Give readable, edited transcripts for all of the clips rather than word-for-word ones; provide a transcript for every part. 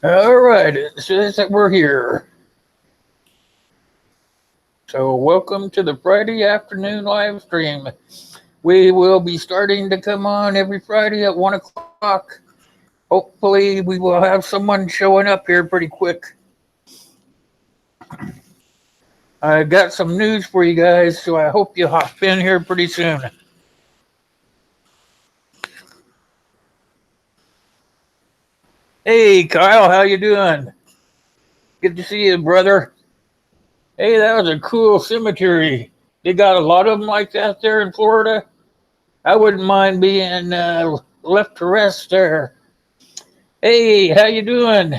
All right, it says that we're here. So, welcome to the Friday afternoon live stream. We will be starting to come on every Friday at 1 o'clock. Hopefully, we will have someone showing up here pretty quick. I got some news for you guys, so I hope you hop in here pretty soon. Hey, Kyle, how you doing? Good to see you, brother. Hey, that was a cool cemetery. They got a lot of them like that there in Florida. I wouldn't mind being left to rest there. Hey, how you doing?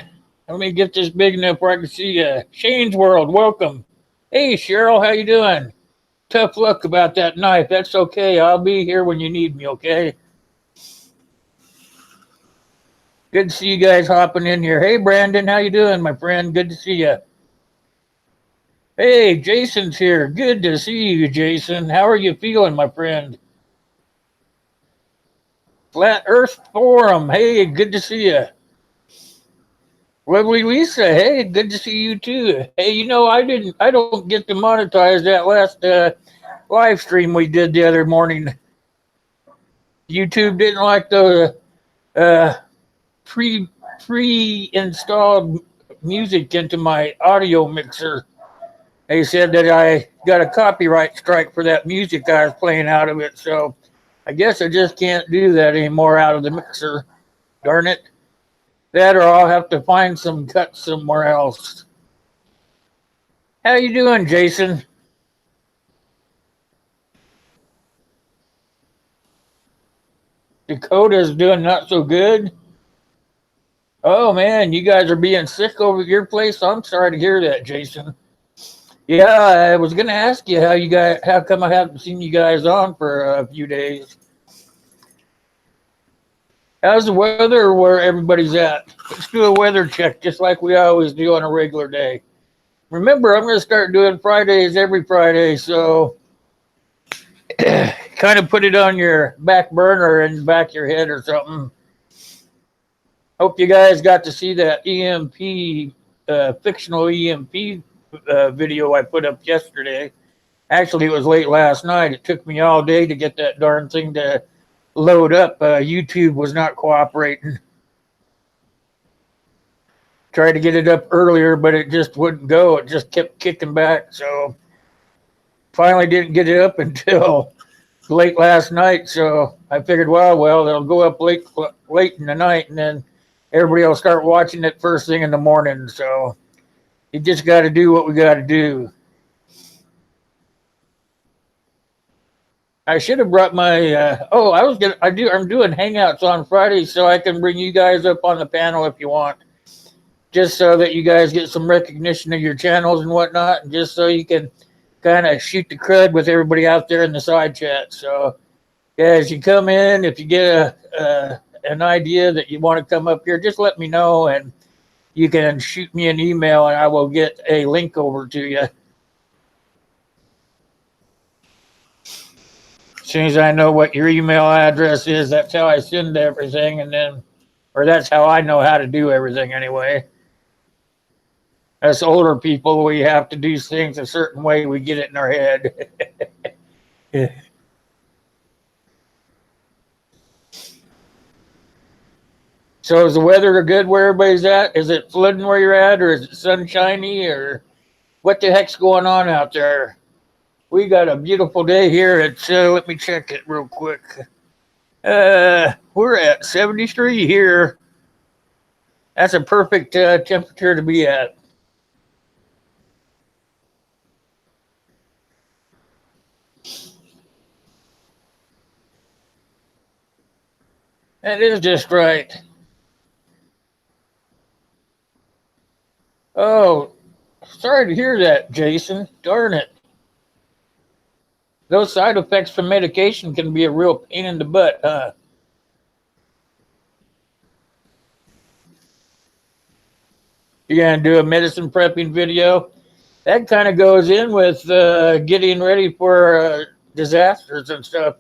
Let me get this big enough where I can see you. Shane's World, welcome. Hey, Cheryl, how you doing? Tough luck about that knife. That's okay. I'll be here when you need me, okay? Good to see you guys hopping in here. Hey, Brandon, how you doing, my friend? Good to see you. Hey, Jason's here. Good to see you, Jason. How are you feeling, my friend? Flat Earth Forum. Hey, good to see you. Lovely Lisa. Hey, good to see you too. Hey, I don't get to monetize that last live stream we did the other morning. YouTube didn't like the uh, pre pre-installed music into my audio mixer. They said that I got a copyright strike for that music I was playing out of it, so I guess I just can't do that anymore out of the mixer. Darn it. That or I'll have to find some cuts somewhere else. How you doing, Jason? Dakota's doing not so good. Oh man, you guys are being sick over at your place. I'm sorry to hear that, Jason. Yeah, I was gonna ask you how come I haven't seen you guys on for a few days. How's the weather where everybody's at? Let's do a weather check just like we always do on a regular day. Remember, I'm gonna start doing Fridays every Friday, so kind of put it on your back burner and back of your head or something. Hope you guys got to see that fictional EMP video I put up yesterday. Actually, it was late last night. It took me all day to get that darn thing to load up. YouTube was not cooperating. Tried to get it up earlier, but it just wouldn't go. It just kept kicking back. So finally didn't get it up until late last night. So I figured, well, it'll go up late in the night, and then everybody will start watching it first thing in the morning. So you just got to do what we got to do. I should have brought my. I'm doing hangouts on Fridays, so I can bring you guys up on the panel if you want, just so that you guys get some recognition of your channels and whatnot, and just so you can kind of shoot the crud with everybody out there in the side chat. So, yeah, as you come in, if you get an idea that you want to come up here, just let me know, and you can shoot me an email, and I will get a link over to you. As soon as I know what your email address is, that's how I send everything, or that's how I know how to do everything anyway. As older people, we have to do things a certain way. We get it in our head. So is the weather good where everybody's at? Is it flooding where you're at, or is it sunshiny, or what the heck's going on out there? We got a beautiful day here. Let me check it real quick. We're at 73 here. That's a perfect temperature to be at. That is just right. Oh, sorry to hear that, Jason. Darn it. Those side effects from medication can be a real pain in the butt, huh? You're going to do a medicine prepping video? That kind of goes in with getting ready for disasters and stuff.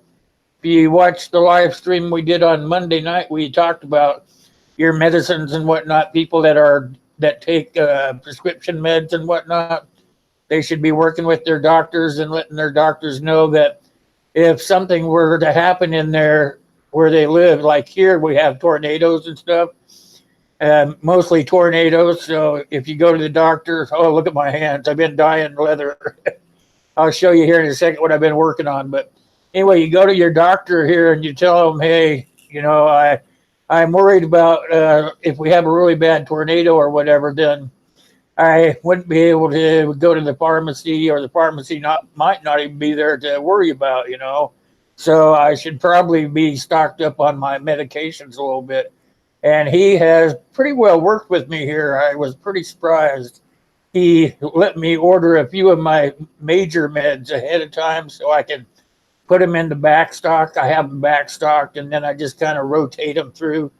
If you watch the live stream we did on Monday night, we talked about your medicines and whatnot. People that take prescription meds and whatnot, they should be working with their doctors and letting their doctors know that if something were to happen in there where they live, like here we have tornadoes and stuff, mostly tornadoes. So if you go to the doctor, oh, look at my hands. I've been dyeing leather. I'll show you here in a second what I've been working on. But anyway, you go to your doctor here and you tell them, hey, I'm worried about if we have a really bad tornado or whatever, then I wouldn't be able to go to the pharmacy, or the pharmacy might not even be there to worry about. So I should probably be stocked up on my medications a little bit. And he has pretty well worked with me here. I was pretty surprised. He let me order a few of my major meds ahead of time so I can put them in the back stock. I have them back stocked, and then I just kind of rotate them through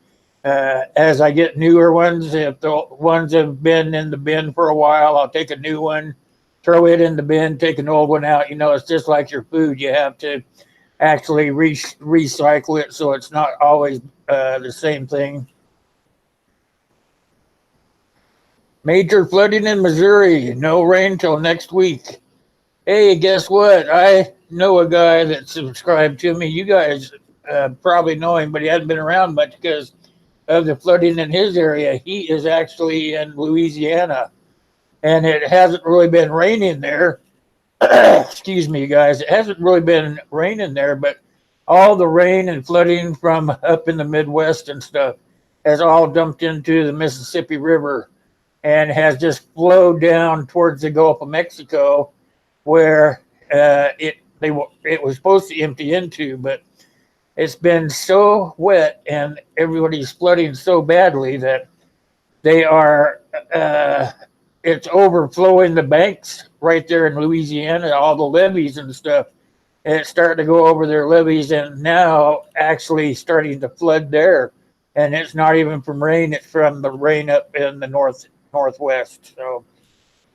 as I get newer ones. If the ones have been in the bin for a while, I'll take a new one, throw it in the bin, take an old one out. It's just like your food. You have to actually recycle it so it's not always the same thing. Major flooding in Missouri. No rain till next week. Hey, guess what? I know a guy that subscribed to me. You guys probably know him, but he hasn't been around much because of the flooding in his area. He is actually in Louisiana, and it hasn't really been raining there. Excuse me, guys. It hasn't really been raining there, but all the rain and flooding from up in the Midwest and stuff has all dumped into the Mississippi River and has just flowed down towards the Gulf of Mexico, where it was supposed to empty into, but it's been so wet and everybody's flooding so badly that they are it's overflowing the banks right there in Louisiana, all the levees and stuff. And it's starting to go over their levees, and now actually starting to flood there. And it's not even from rain; it's from the rain up in the northwest. So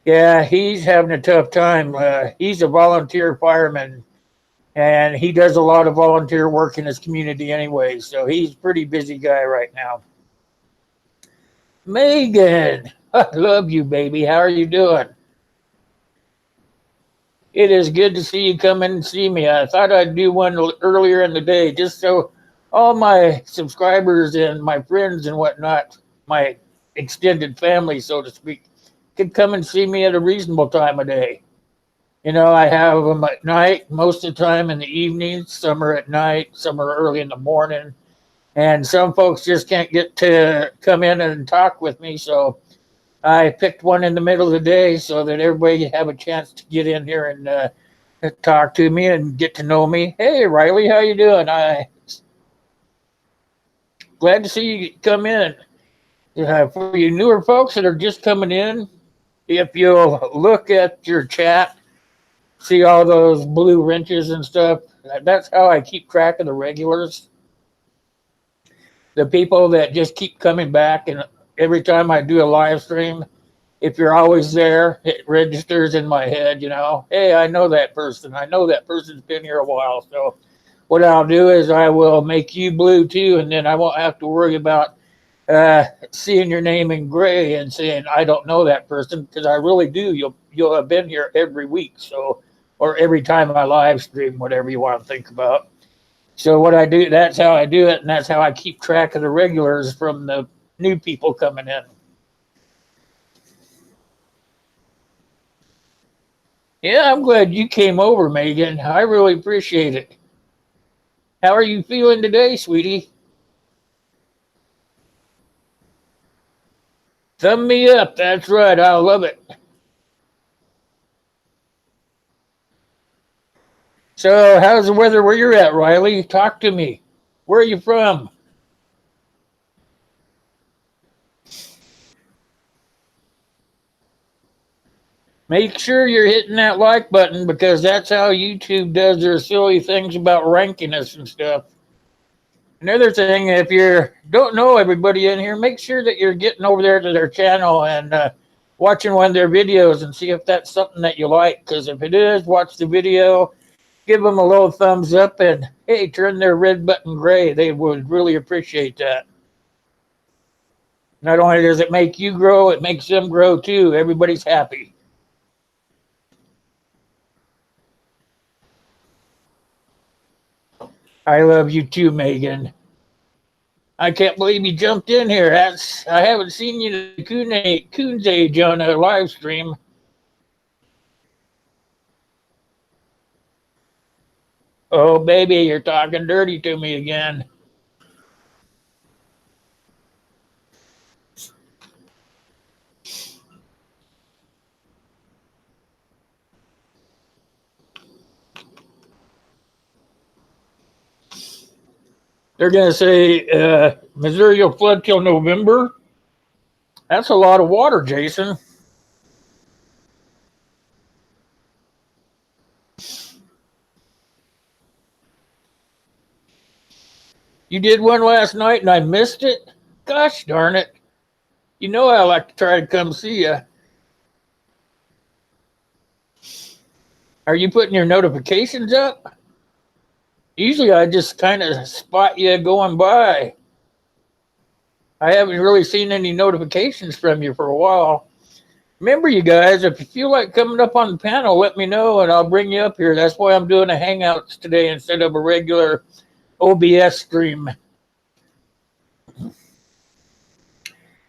yeah, he's having a tough time. He's a volunteer fireman, and he does a lot of volunteer work in his community anyway. So he's a pretty busy guy right now. Megan, I love you, baby. How are you doing? It is good to see you come in and see me. I thought I'd do one earlier in the day just so all my subscribers and my friends and whatnot, my extended family, so to speak, could come and see me at a reasonable time of day. I have them at night, most of the time in the evenings. Some are at night, some are early in the morning. And some folks just can't get to come in and talk with me. So I picked one in the middle of the day so that everybody have a chance to get in here and talk to me and get to know me. Hey, Riley, how you doing? I glad to see you come in. For you newer folks that are just coming in, if you'll look at your chat, see all those blue wrenches and stuff, that's how I keep track of the regulars. The people that just keep coming back, and every time I do a live stream, if you're always there, it registers in my head, hey, I know that person. I know that person's been here a while. So what I'll do is I will make you blue too, and then I won't have to worry about seeing your name in gray and saying I don't know that person, because I really do. You'll have been here every week, or every time I live stream, whatever you want to think about. So what I do, that's how I do it, and that's how I keep track of the regulars from the new people coming in. Yeah, I'm glad you came over, Megan. I really appreciate it. How are you feeling today, sweetie? Thumb me up. That's right. I love it. So how's the weather where you're at, Riley? Talk to me. Where are you from? Make sure you're hitting that like button, because that's how YouTube does their silly things about ranking us and stuff. Another thing, if you don't know everybody in here, make sure that you're getting over there to their channel and watching one of their videos and see if that's something that you like. Because if it is, watch the video, give them a little thumbs up, and hey, turn their red button gray. They would really appreciate that. Not only does it make you grow, it makes them grow too. Everybody's happy. I love you too, Megan. I can't believe you jumped in here. I haven't seen you the Coon's age on a live stream. Oh, baby, you're talking dirty to me again. They're going to say Missouri will flood till November. That's a lot of water, Jason. You did one last night and I missed it? Gosh darn it. You know I like to try to come see you. Are you putting your notifications up? Usually I just kind of spot you going by. I haven't really seen any notifications from you for a while. Remember, you guys, if you feel like coming up on the panel, let me know and I'll bring you up here. That's why I'm doing a Hangouts today instead of a regular OBS stream.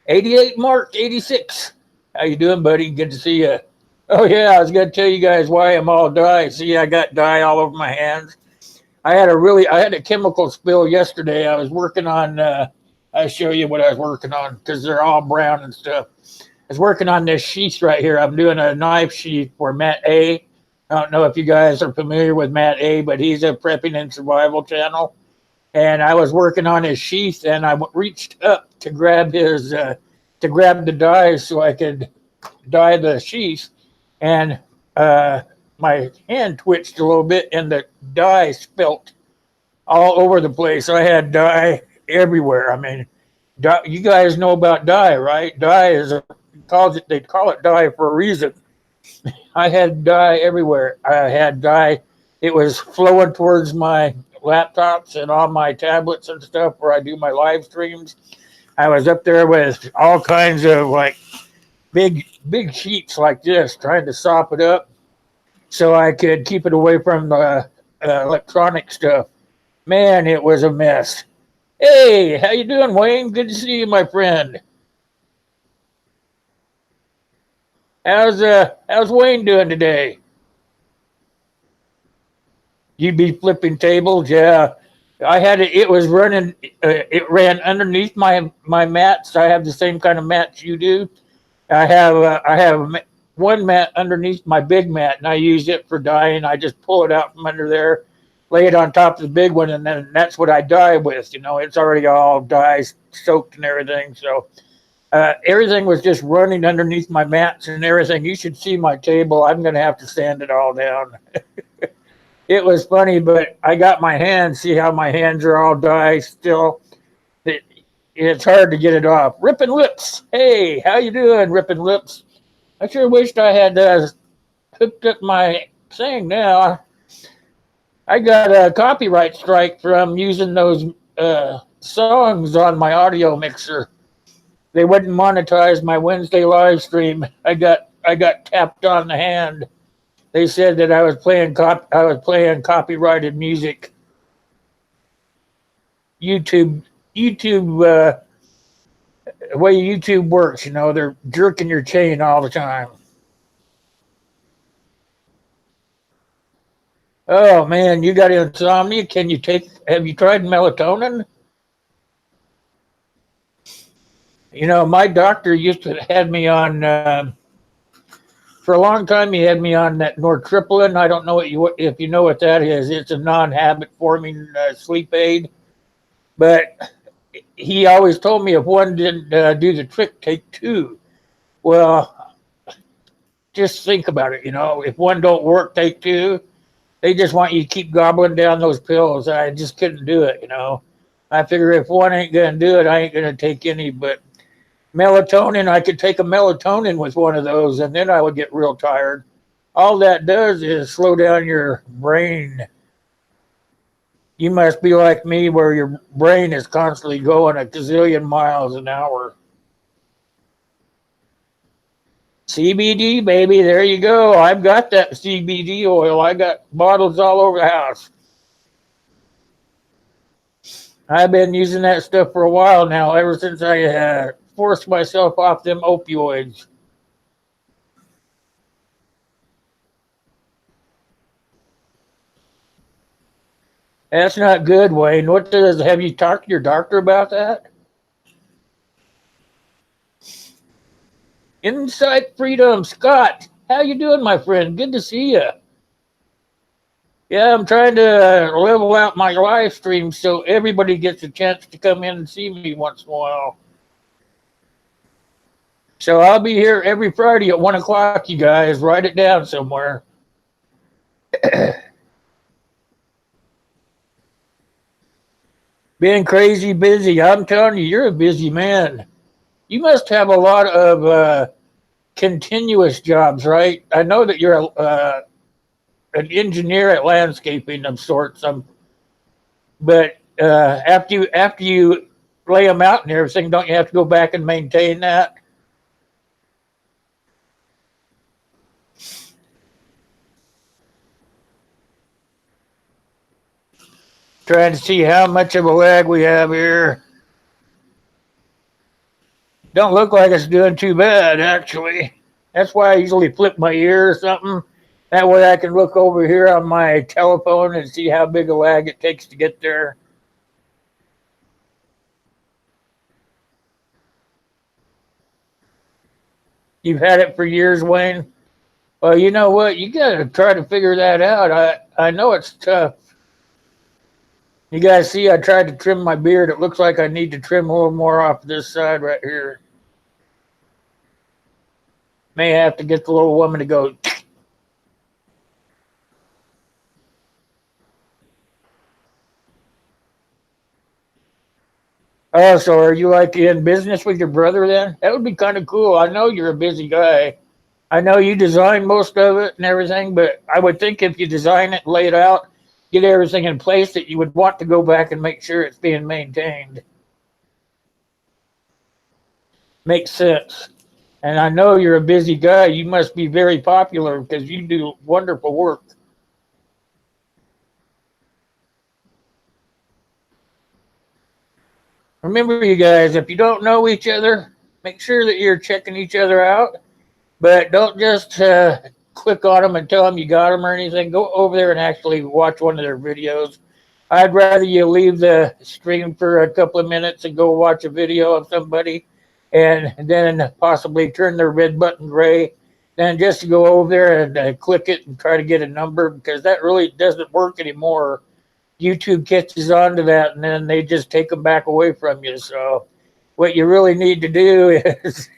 88 Mark, 86. How you doing, buddy? Good to see you. Oh, yeah, I was going to tell you guys why I'm all dye. See, I got dye all over my hands. I had a chemical spill yesterday. I was working on, I'll show you what I was working on because they're all brown and stuff. I was working on this sheath right here. I'm doing a knife sheath for Matt A. I don't know if you guys are familiar with Matt A, but he's a prepping and survival channel. And I was working on his sheath, and I reached up to grab the dye so I could dye the sheath, and my hand twitched a little bit, and the dye spilt all over the place. I had dye everywhere. I mean, you guys know about dye, right? Dye they call it dye for a reason. I had dye everywhere. I had dye. It was flowing towards my laptops and on my tablets and stuff where I do my live streams. I was up there with all kinds of like big sheets like this, trying to sop it up so I could keep it away from the electronic stuff. Man, it was a mess. Hey, how you doing, Wayne? Good to see you, my friend. How's Wayne doing today? You'd be flipping tables, yeah. I had it. It was running. It ran underneath my mats. I have the same kind of mats you do. I have one mat underneath my big mat, and I use it for dyeing. I just pull it out from under there, lay it on top of the big one, and then that's what I dye with. You know, it's already all dye soaked and everything. So everything was just running underneath my mats and everything. You should see my table. I'm going to have to sand it all down. It was funny, but I got my hands. See how my hands are all dye still? It's hard to get it off. Ripping Lips. Hey, how you doing, Ripping Lips? I sure wished I had hooked up my thing now. I got a copyright strike from using those songs on my audio mixer. They wouldn't monetize my Wednesday live stream. I got tapped on the hand. They said that I was playing copyrighted music. YouTube, the way YouTube works, you know, they're jerking your chain all the time. Oh man, you got insomnia? Have you tried melatonin? You know, my doctor used to had me on, for a long time, he had me on that nortriptyline. I don't know if you know what that is. It's a non-habit forming sleep aid. But he always told me if one didn't do the trick, take two. Well, just think about it. You know, if one don't work, take two. They just want you to keep gobbling down those pills. I just couldn't do it. You know, I figure if one ain't gonna do it, I ain't gonna take any. But melatonin, I could take a melatonin with one of those, and then I would get real tired. All that does is slow down your brain. You must be like me where your brain is constantly going a gazillion miles an hour. CBD, baby, there you go. I've got that CBD oil. I got bottles all over the house. I've been using that stuff for a while now, ever since I forced myself off them opioids. That's not good, Wayne. What does have you talked to your doctor about that? Insight Freedom, Scott. How you doing, my friend? Good to see you. Yeah, I'm trying to level out my live stream so everybody gets a chance to come in and see me once in a while. So I'll be here every Friday at 1 o'clock. You guys, write it down somewhere. Being crazy busy. I'm telling you, you're a busy man. You must have a lot of continuous jobs, right? I know that you're an engineer at landscaping of sorts. But after you lay them out and everything, don't you have to go back and maintain that? Trying to see how much of a lag we have here. Don't look like it's doing too bad, actually. That's why I usually flip my ear or something. That way I can look over here on my telephone and see how big a lag it takes to get there. You've had it for years, Wayne. Well, you know what? You got to try to figure that out. I know it's tough. You guys see, I tried to trim my beard. It looks like I need to trim a little more off this side right here. May have to get the little woman to go. Oh, so are you like in business with your brother then? That would be kind of cool. I know you're a busy guy. I know you design most of it and everything, but I would think if you design it, lay it out, get everything in place, that you would want to go back and make sure it's being maintained. Makes sense. And I know you're a busy guy. You must be very popular because you do wonderful work. Remember, you guys, if you don't know each other, make sure that you're checking each other out. But don't just click on them and tell them you got them or anything. Go over there and actually watch one of their videos. I'd rather you leave the stream for a couple of minutes and go watch a video of somebody and then possibly turn their red button gray than just to go over there and click it and try to get a number, because that really doesn't work anymore. YouTube catches on to that and then they just take them back away from you. So what you really need to do is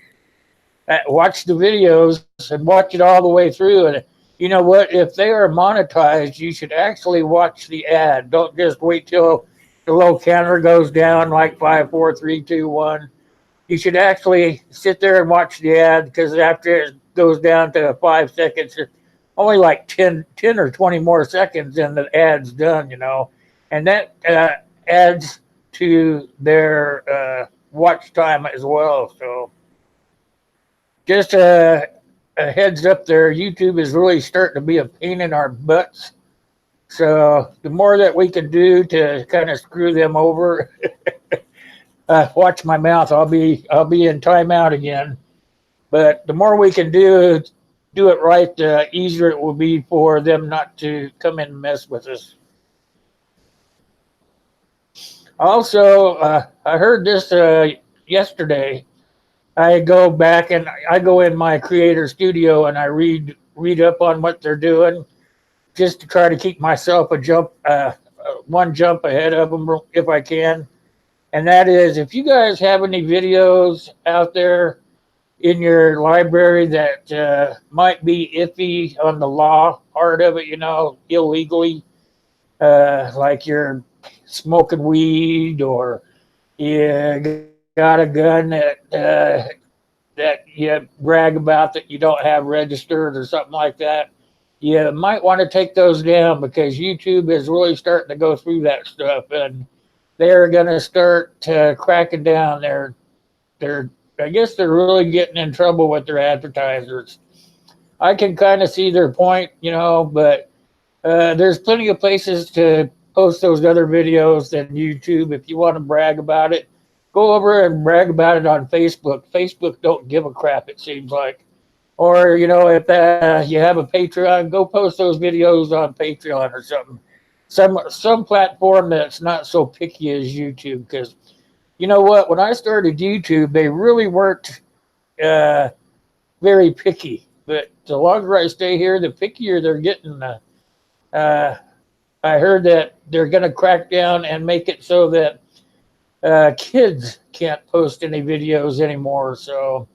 watch the videos and watch it all the way through. And you know what? If they are monetized, you should actually watch the ad. Don't just wait till the little counter goes down like 5, 4, 3, 2, 1. You should actually sit there and watch the ad, because after it goes down to 5 seconds, it's only like 10 or 20 more seconds and the ad's done. And that adds to their watch time as well. So just a heads up there, YouTube is really starting to be a pain in our butts. So the more that we can do to kind of screw them over, watch my mouth. I'll be in timeout again. But the more we can do it right, the easier it will be for them not to come in and mess with us. Also, I heard this yesterday. I go back and I go in my creator studio and I read up on what they're doing, just to try to keep myself one jump ahead of them if I can. And that is, if you guys have any videos out there in your library that might be iffy on the law part of it, illegally, like you're smoking weed, or you got a gun that you brag about that you don't have registered or something like that, you might want to take those down, because YouTube is really starting to go through that stuff, and they're going to start cracking down their I guess they're really getting in trouble with their advertisers. I can kind of see their point, but there's plenty of places to post those other videos than YouTube. If you want to brag about it, go over and brag about it on Facebook. Facebook don't give a crap, it seems like. Or, if you have a Patreon, go post those videos on Patreon or something. Some platform that's not so picky as YouTube. Because you know what? When I started YouTube, they really weren't uh, very picky. But the longer I stay here, the pickier they're getting. Uh, I heard that they're going to crack down and make it so that kids can't post any videos anymore. So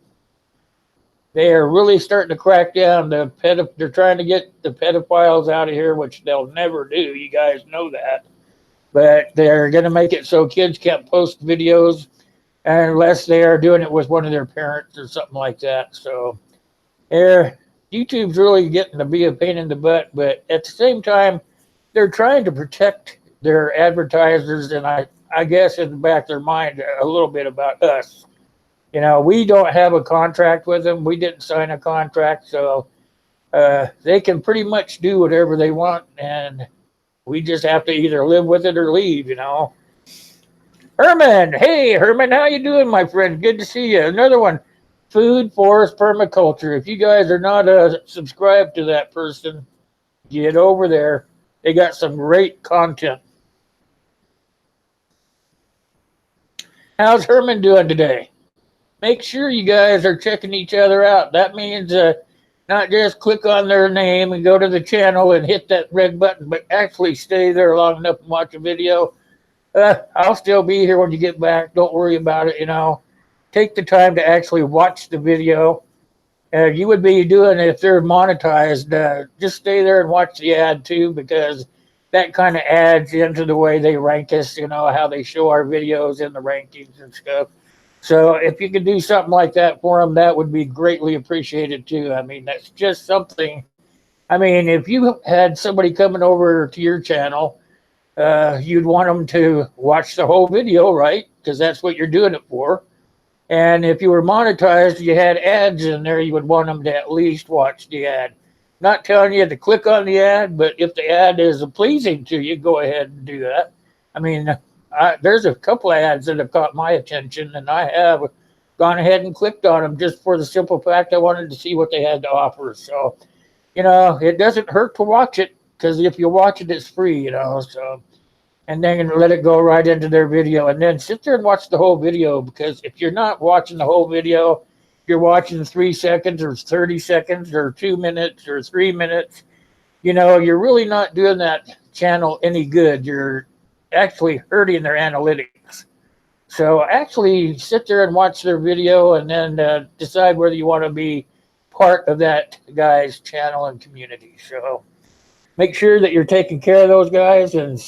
they are really starting to crack down. They're trying to get the pedophiles out of here, which they'll never do. You guys know that. But they're going to make it so kids can't post videos unless they are doing it with one of their parents or something like that. So YouTube's really getting to be a pain in the butt, but at the same time, they're trying to protect their advertisers, and I guess in the back of their mind a little bit about us. We don't have a contract with them. We didn't sign a contract, so they can pretty much do whatever they want, and we just have to either live with it or leave. Herman, hey Herman, how you doing, my friend? Good to see you. Another one, Food Forest Permaculture. If you guys are not subscribed to that person, get over there. They got some great content. How's Herman doing today? Make sure you guys are checking each other out. That means not just click on their name and go to the channel and hit that red button, but actually stay there long enough and watch a video. I'll still be here when you get back. Don't worry about it, Take the time to actually watch the video. You would be doing it if they're monetized. Just stay there and watch the ad too, because that kind of adds into the way they rank us, how they show our videos in the rankings and stuff. So if you could do something like that for them, that would be greatly appreciated too. I mean, that's just something. I mean, if you had somebody coming over to your channel, you'd want them to watch the whole video, right? Because that's what you're doing it for. And if you were monetized, you had ads in there, you would want them to at least watch the ad. Not telling you to click on the ad, but if the ad is pleasing to you, go ahead and do that. I mean, there's a couple of ads that have caught my attention, and I have gone ahead and clicked on them just for the simple fact I wanted to see what they had to offer. So, it doesn't hurt to watch it, because if you watch it, it's free, so. And then let it go right into their video, and then sit there and watch the whole video, because if you're not watching the whole video, you're watching 3 seconds or 30 seconds or 2 minutes or 3 minutes, you're really not doing that channel any good. You're actually hurting their analytics. So actually sit there and watch their video, and then decide whether you want to be part of that guy's channel and community. So make sure that you're taking care of those guys, and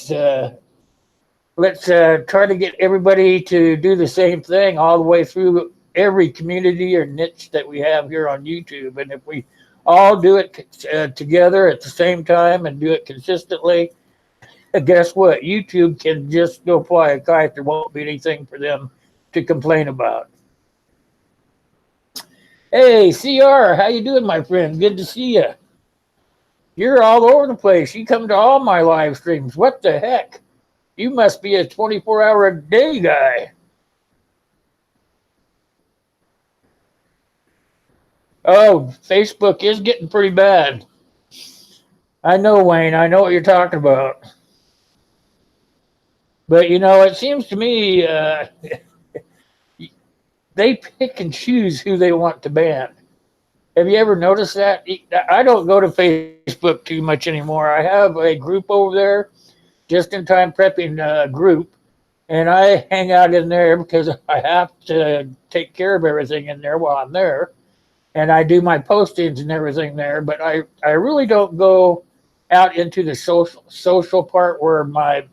let's try to get everybody to do the same thing all the way through every community or niche that we have here on YouTube. And if we all do it together at the same time and do it consistently, guess what? YouTube can just go fly a kite. There won't be anything for them to complain about. Hey, CR, how you doing, my friend? Good to see you. You're all over the place. You come to all my live streams. What the heck? You must be a 24-hour-a-day guy. Oh, Facebook is getting pretty bad. I know, Wayne. I know what you're talking about. But, it seems to me they pick and choose who they want to ban. Have you ever noticed that? I don't go to Facebook too much anymore. I have a group over there, Just in Time Prepping group, and I hang out in there because I have to take care of everything in there while I'm there, and I do my postings and everything there. But I really don't go out into the social part where my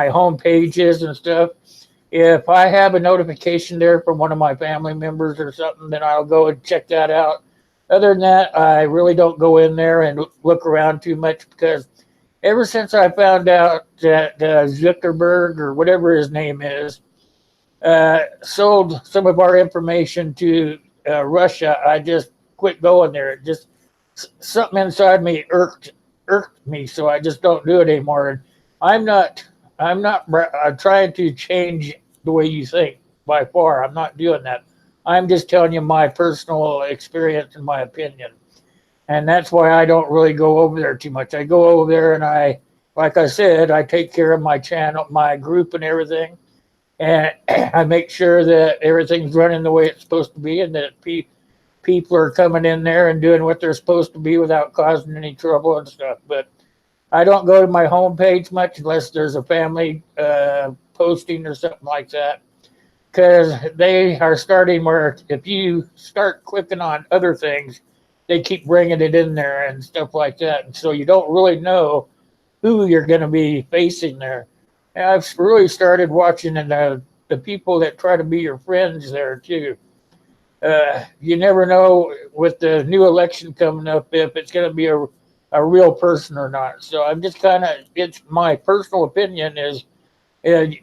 home page is and stuff. If I have a notification there from one of my family members or something, then I'll go and check that out. Other than that, I really don't go in there and look around too much, because ever since I found out that Zuckerberg, or whatever his name is, sold some of our information to Russia, I just quit going there. It just something inside me irked me, so I just don't do it anymore. And I'm not I'm trying to change the way you think by far. I'm not doing that. I'm just telling you my personal experience and my opinion. And that's why I don't really go over there too much. I go over there and like I said, I take care of my channel, my group and everything. And I make sure that everything's running the way it's supposed to be and that people are coming in there and doing what they're supposed to be without causing any trouble and stuff. But I don't go to my homepage much unless there's a family posting or something like that. Because they are starting where if you start clicking on other things, they keep bringing it in there and stuff like that. And so you don't really know who you're going to be facing there. And I've really started watching the people that try to be your friends there too. You never know with the new election coming up if it's going to be a real person or not. So I'm just it's my personal opinion is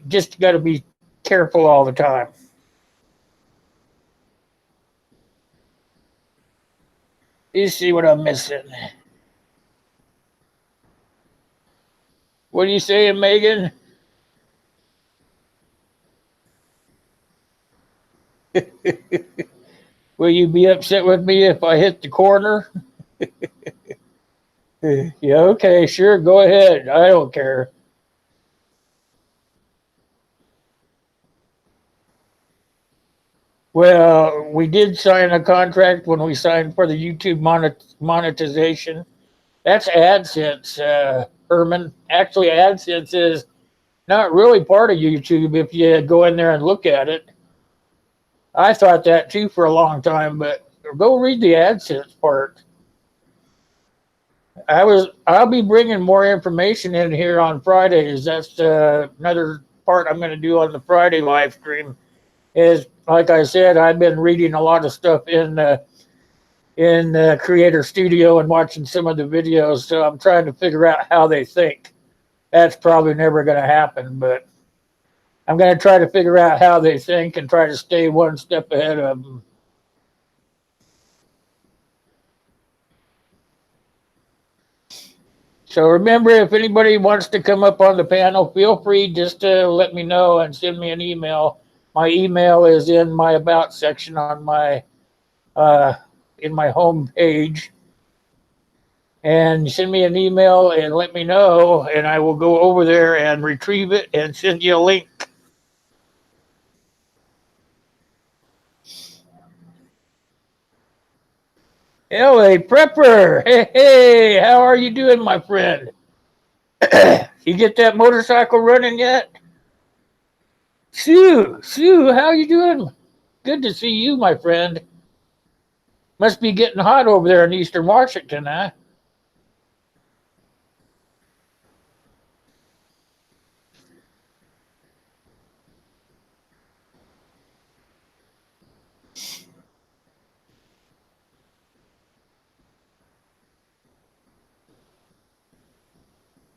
just got to be careful all the time. You see what I'm missing. What are you saying, Megan? Will you be upset with me if I hit the corner? Yeah, okay, sure, go ahead. I don't care. Well, we did sign a contract when we signed for the YouTube monetization. That's AdSense, Herman. Actually, AdSense is not really part of YouTube if you go in there and look at it. I thought that too for a long time, but go read the AdSense part. I'll be bringing more information in here on Fridays. That's another part I'm going to do on the Friday live stream. Is like I said, I've been reading a lot of stuff in Creator Studio and watching some of the videos, so I'm trying to figure out how they think. That's probably never going to happen, but I'm going to try to figure out how they think and try to stay one step ahead of them. So remember, if anybody wants to come up on the panel, feel free just to let me know and send me an email. My email is in my About section on my in my home page. And send me an email and let me know, and I will go over there and retrieve it and send you a link. LA Prepper, hey, how are you doing, my friend? You get that motorcycle running yet? Sue, how you doing? Good to see you, my friend. Must be getting hot over there in Eastern Washington, huh?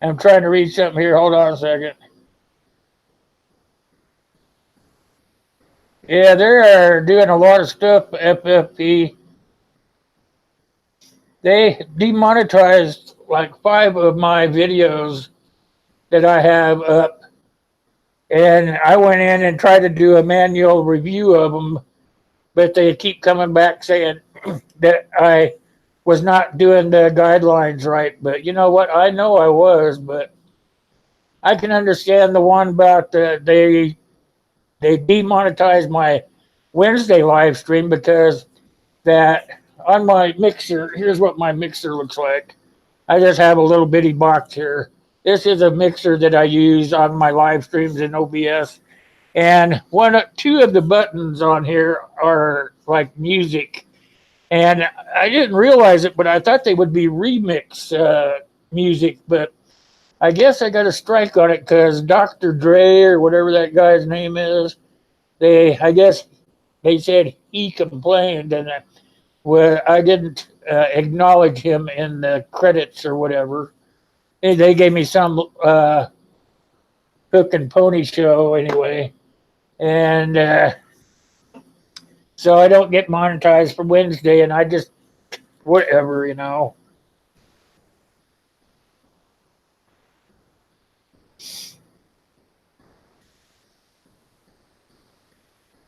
I'm trying to read something here. Hold on a second. Yeah, they are doing a lot of stuff, FFP. They demonetized like 5 of my videos that I have up. And I went in and tried to do a manual review of them, but they keep coming back saying that I was not doing the guidelines right. But you know what? I know I was, but I can understand the one about they demonetized my Wednesday live stream because that on my mixer, here's what my mixer looks like. I just have a little bitty box here. This is a mixer that I use on my live streams in OBS. And two of the buttons on here are like music. And I didn't realize it, but I thought they would be remix music. But I guess I got a strike on it because Dr. Dre or whatever that guy's name is, I guess they said he complained, and I didn't acknowledge him in the credits or whatever. They gave me some hook and pony show anyway. And so I don't get monetized for Wednesday, and I just whatever, you know.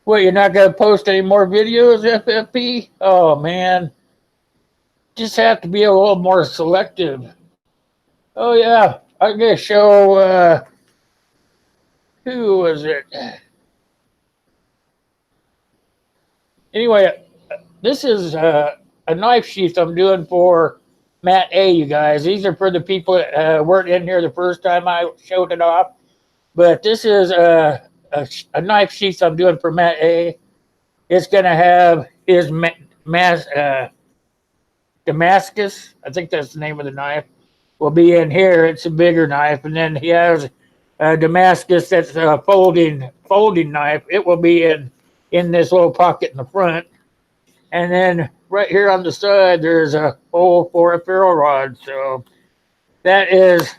What, you're not gonna post any more videos, FFP? Oh man, just have to be a little more selective. Oh yeah, I'm gonna show. Who was it? Anyway, this is a knife sheath I'm doing for Matt A. You guys, these are for the people that weren't in here the first time I showed it off. But this is a knife sheath I'm doing for Matt A. It's gonna have his Damascus. I think that's the name of the knife. Will be in here. It's a bigger knife, and then he has a Damascus that's a folding knife. It will be in this little pocket in the front, and then right here on the side there's a hole for a ferro rod. So that is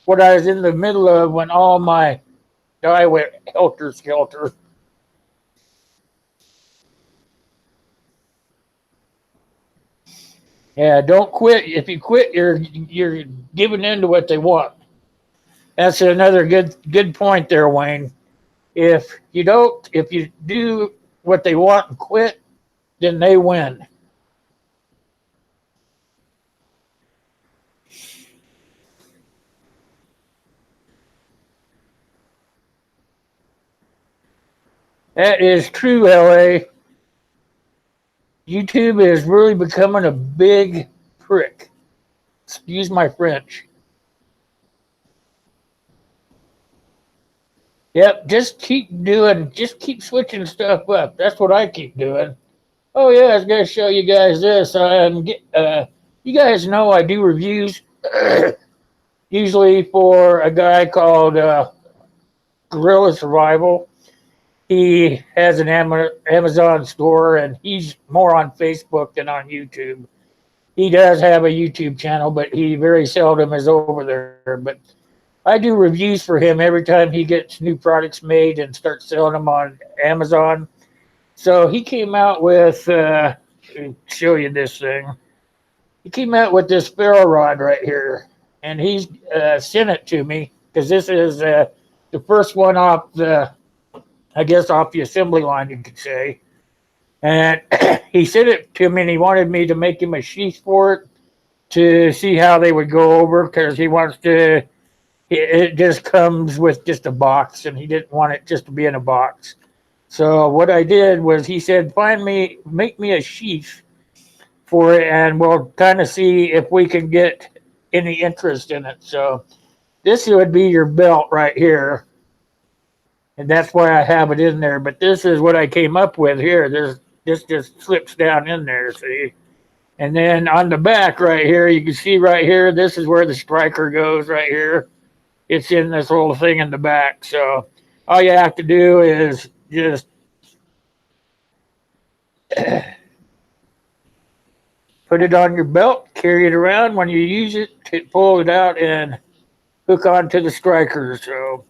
what I was in the middle of when all my dye went helter skelter. Yeah, don't quit. If you quit, you're giving in to what they want. That's another good point there, Wayne. If you do what they want and quit, then they win. That is true, LA. YouTube is really becoming a big prick. Excuse my French. Yep, just keep switching stuff up. That's what I keep doing. Oh yeah, I was gonna show you guys this. You guys know I do reviews, usually for a guy called Gorilla Survival. He has an Amazon store, and he's more on Facebook than on YouTube. He does have a YouTube channel, but he very seldom is over there. But I do reviews for him every time he gets new products made and starts selling them on Amazon. So he came out with, show you this thing. He came out with this ferro rod right here, and he's sent it to me because this is the first one off I guess off the assembly line, you could say. And he sent it to me, and he wanted me to make him a sheath for it to see how they would go over because he wants to. It just comes with just a box, and he didn't want it just to be in a box. So what I did was he said, make me a sheath for it, and we'll kind of see if we can get any interest in it. So this would be your belt right here, and that's why I have it in there. But this is what I came up with here. This just slips down in there, see? And then on the back right here, you can see right here, this is where the striker goes right here. It's in this little thing in the back. So all you have to do is just put it on your belt, carry it around. When you use it, pull it out and hook onto the striker. So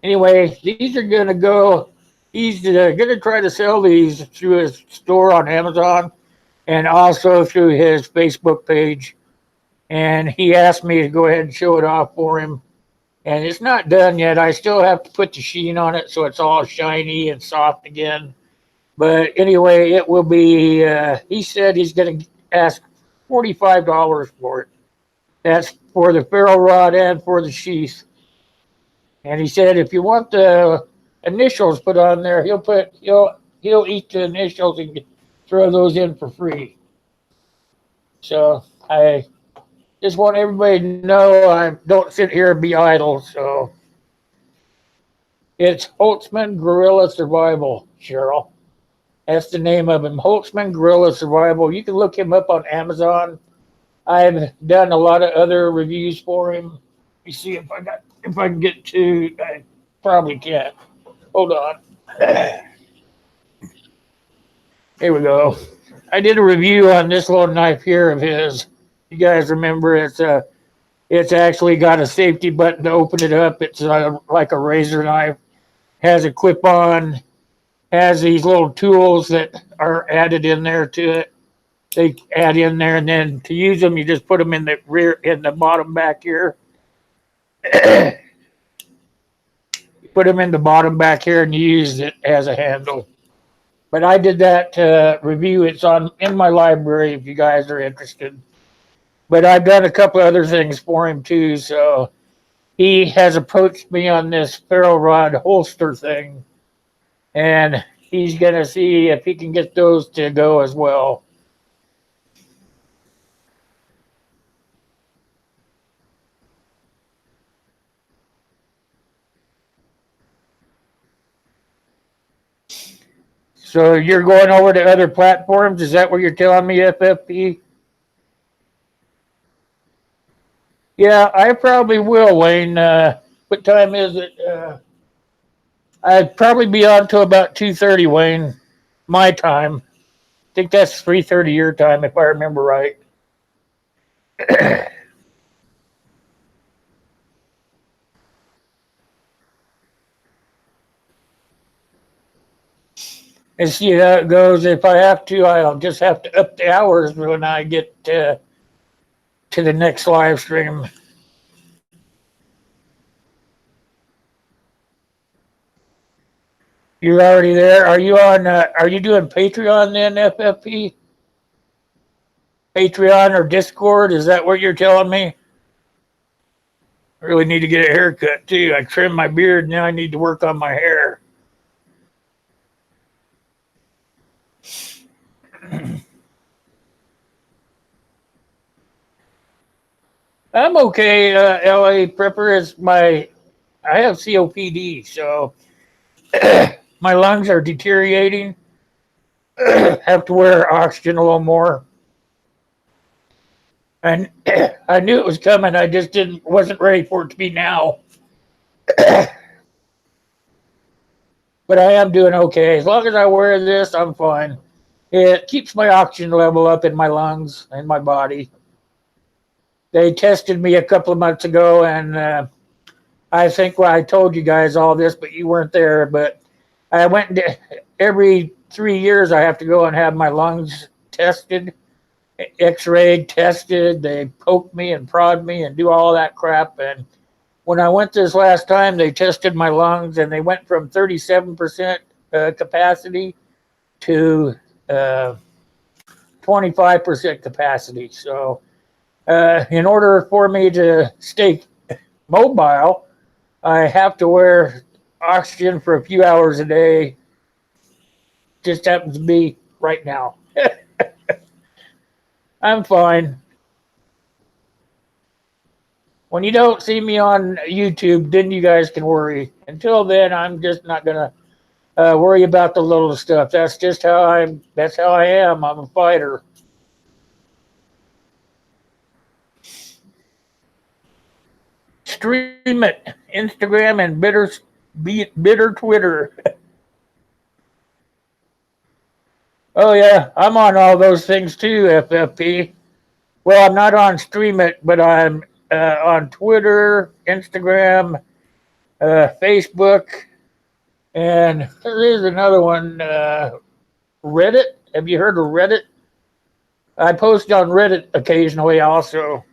anyway, these are going to go. He's going to try to sell these through his store on Amazon and also through his Facebook page. And he asked me to go ahead and show it off for him. And it's not done yet. I still have to put the sheen on it so it's all shiny and soft again. But anyway, it will be, he said he's going to ask $45 for it. That's for the ferro rod and for the sheath. And he said if you want the initials put on there, he'll eat the initials and throw those in for free. So I just want everybody to know I don't sit here and be idle. So it's Holtzman Guerrilla Survival, Cheryl. That's the name of him, Holtzman Guerrilla Survival. You can look him up on Amazon. I've done a lot of other reviews for him. Let me see if I can get to. I probably can't. Hold on. Here we go. I did a review on this little knife here of his. You guys remember it's actually got a safety button to open it up. It's like a razor knife. has a clip on, has these little tools that are added in there to it. They add in there, and then to use them, you just put them in the rear, in the bottom back here. You put them in the bottom back here, and you use it as a handle. But I did that review. It's on in my library if you guys are interested. But I've done a couple other things for him too. So he has approached me on this ferro rod holster thing, and he's gonna see if he can get those to go as well. So you're going over to other platforms? Is that what you're telling me, FFP? Yeah, I probably will, Wayne. What time is it? I'd probably be on till about 2:30, Wayne, my time. I think that's 3:30 your time, if I remember right. And see how it goes. If I have to, I'll just have to up the hours when I get to the next live stream. You're already there. Are you on? Are you doing Patreon then, FFP? Patreon or Discord? Is that what you're telling me? I really need to get a haircut too. I trimmed my beard, and now I need to work on my hair. I'm okay. LA Prepper is my. I have COPD, so my lungs are deteriorating. Have to wear oxygen a little more. And I knew it was coming. I just wasn't ready for it to be now. But I am doing okay. As long as I wear this, I'm fine. It keeps my oxygen level up in my lungs and my body. They tested me a couple of months ago, and I think I told you guys all this, but you weren't there. But I went every 3 years. I have to go and have my lungs tested, X-rayed, tested. They poke me and prod me and do all that crap. And when I went this last time, they tested my lungs, and they went from 37% capacity to 25% capacity. So in order for me to stay mobile, I have to wear oxygen for a few hours a day. Just happens to be right now. I'm fine. When you don't see me on YouTube, then you guys can worry. Until then, I'm just not gonna worry about the little stuff. That's just how I'm. That's how I am. I'm a fighter. Stream it, Instagram and bitter Twitter. Oh yeah, I'm on all those things too, FFP. Well, I'm not on Stream It, but I'm on Twitter, Instagram, Facebook, and there is another one, Reddit. Have you heard of Reddit? I post on Reddit occasionally also.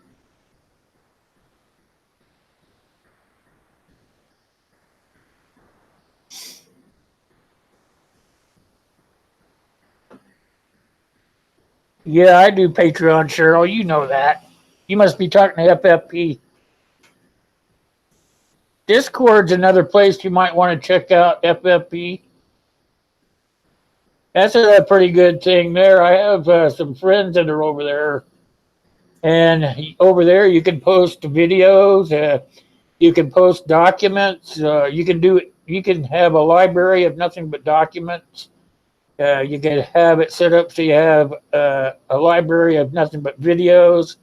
Yeah, I do Patreon, Cheryl. You know that. You must be talking to FFP. Discord's another place you might want to check out, FFP. That's a pretty good thing there. I have some friends that are over there. And over there, you can post videos. You can post documents. You can do. You can have a library of nothing but documents. You can have it set up so you have a library of nothing but videos.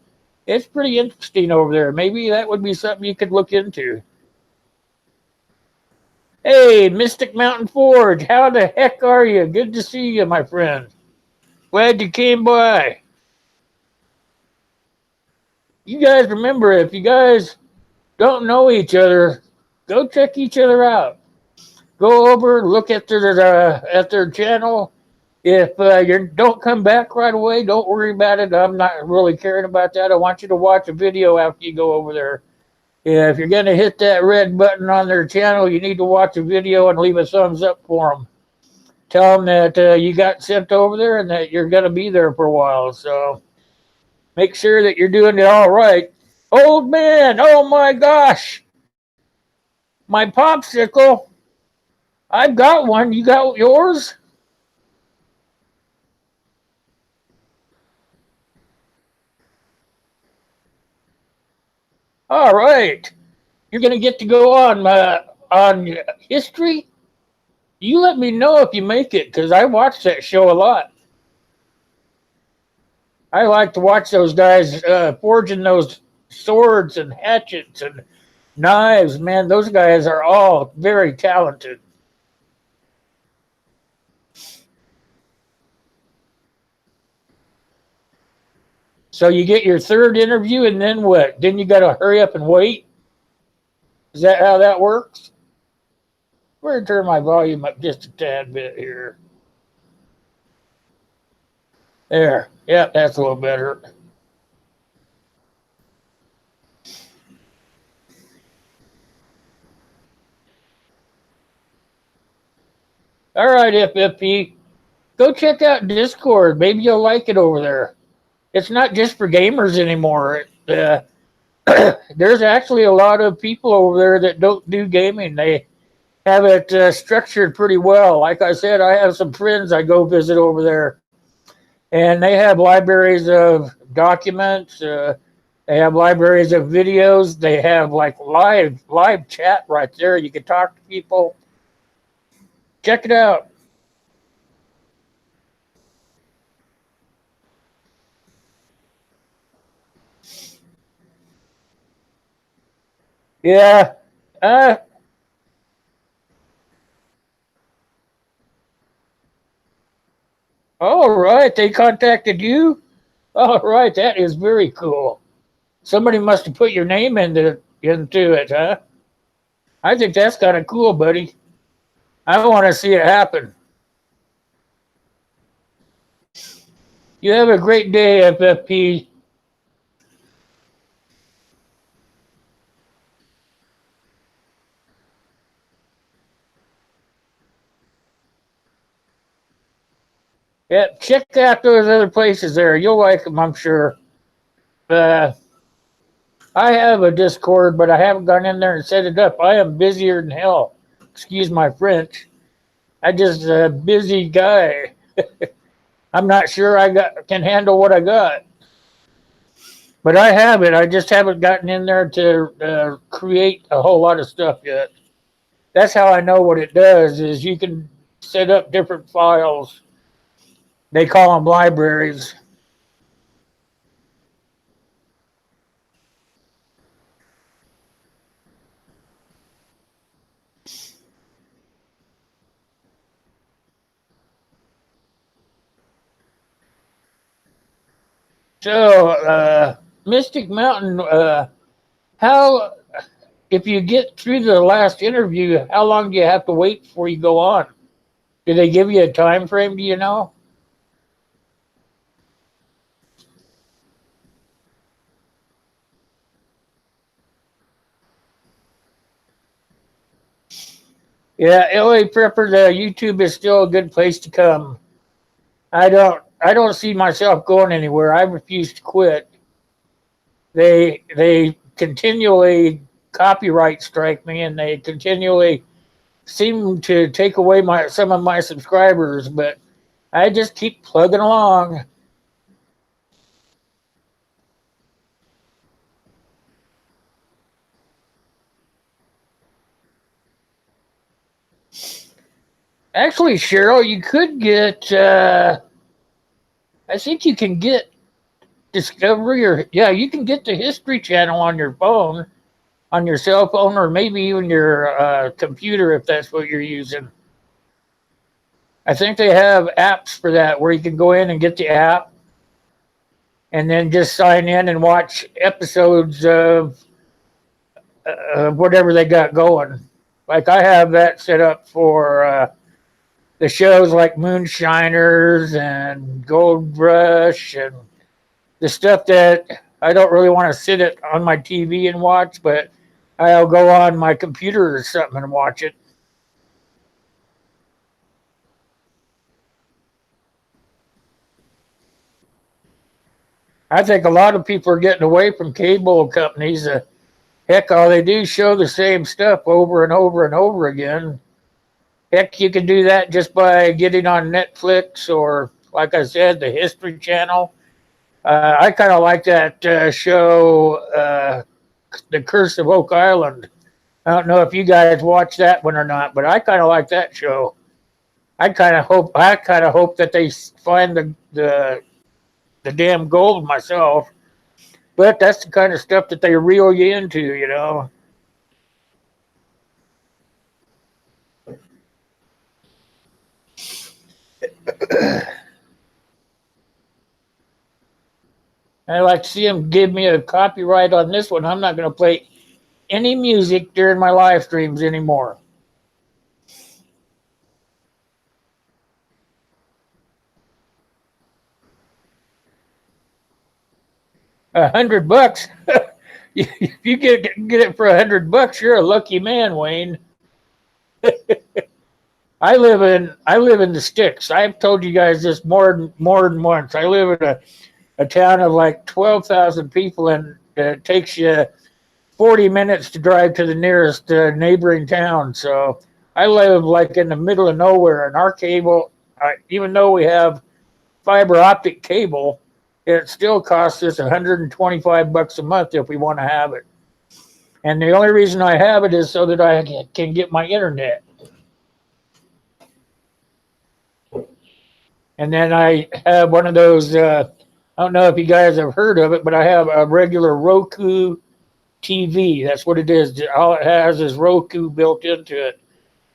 It's pretty interesting over there. Maybe that would be something you could look into. Hey, Mystic Mountain Forge, how the heck are you? Good to see you, my friend. Glad you came by. You guys remember, if you guys don't know each other, go check each other out. Go over, look at their channel. If you don't come back right away, don't worry about it. I'm not really caring about that. I want you to watch a video after you go over there. If you're going to hit that red button on their channel, you need to watch a video and leave a thumbs up for them. Tell them that you got sent over there and that you're going to be there for a while. So make sure that you're doing it all right. Old man, oh my gosh. My popsicle. I've got one. You got yours? All right. You're going to get to go on history. You let me know if you make it, because I watch that show a lot. I like to watch those guys forging those swords and hatchets and knives. Man, those guys are all very talented. So you get your third interview, and then what? Then you got to hurry up and wait? Is that how that works? We're going to turn my volume up just a tad bit here. There. Yep, that's a little better. All right, FFP. Go check out Discord. Maybe you'll like it over there. It's not just for gamers anymore. There's actually a lot of people over there that don't do gaming. They have it structured pretty well. Like I said, I have some friends I go visit over there, and they have libraries of documents. They have libraries of videos. They have like live chat right there. You can talk to people. Check it out. Yeah. All right. They contacted you? All right. That is very cool. Somebody must have put your name into it, huh? I think that's kind of cool, buddy. I want to see it happen. You have a great day, FFP. Yeah, check out those other places there. You'll like them, I'm sure. I have a Discord, but I haven't gone in there and set it up. I am busier than hell. Excuse my French. I just a busy guy. I'm not sure can handle what I got. But I have it. I just haven't gotten in there to create a whole lot of stuff yet. That's how I know what it does is you can set up different files. They call them libraries. So, Mystic Mountain, how, if you get through the last interview, how long do you have to wait before you go on? Do they give you a time frame, do you know? Yeah, LA Prepper, YouTube is still a good place to come. I don't see myself going anywhere. I refuse to quit. They continually copyright strike me, and they continually seem to take away some of my subscribers, but I just keep plugging along. Actually, Cheryl, you could get. I think you can get Discovery, or yeah, you can get the History Channel on your phone, on your cell phone, or maybe even your computer if that's what you're using. I think they have apps for that where you can go in and get the app and then just sign in and watch episodes of whatever they got going. Like I have that set up for the shows like Moonshiners and Gold Rush and the stuff that I don't really want to sit it on my TV and watch, but I'll go on my computer or something and watch it. I think a lot of people are getting away from cable companies. Heck, all they do is show the same stuff over and over and over again. Heck, you can do that just by getting on Netflix or, like I said, the History Channel. I kind of like that show, The Curse of Oak Island. I don't know if you guys watch that one or not, but I kind of like that show. I kind of hope that they find the damn gold myself. But that's the kind of stuff that they reel you into, you know. I like to see them give me a copyright on this one. I'm not going to play any music during my live streams anymore. $100. If you get it for $100, you're a lucky man, Wayne. I live in the sticks. I've told you guys this more than once. I live in a town of like 12,000 people, and it takes you 40 minutes to drive to the nearest neighboring town. So I live like in the middle of nowhere, and our cable, even though we have fiber optic cable, it still costs us $125 a month if we want to have it. And the only reason I have it is so that I can get my internet. And then I have one of those, I don't know if you guys have heard of it, but I have a regular Roku TV. That's what it is. All it has is Roku built into it.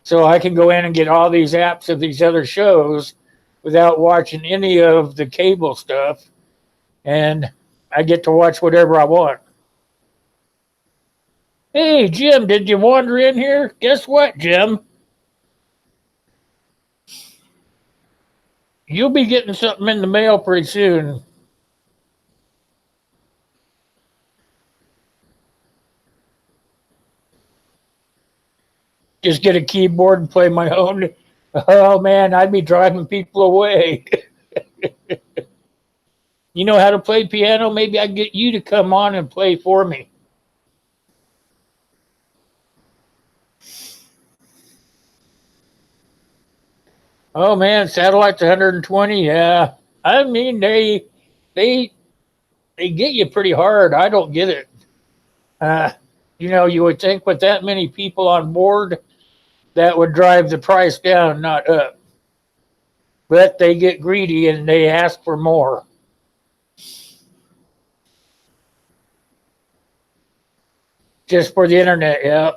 So I can go in and get all these apps of these other shows without watching any of the cable stuff. And I get to watch whatever I want. Hey, Jim, did you wander in here? Guess what, Jim? You'll be getting something in the mail pretty soon. Just get a keyboard and play my own. Oh man, I'd be driving people away. You know how to play piano? Maybe I get you to come on and play for me. Oh man, satellite's 120. Yeah, I mean they they get you pretty hard. I don't get it. Uh, you would think with that many people on board, that would drive the price down, not up. But they get greedy and they ask for more. Just for the internet, yeah.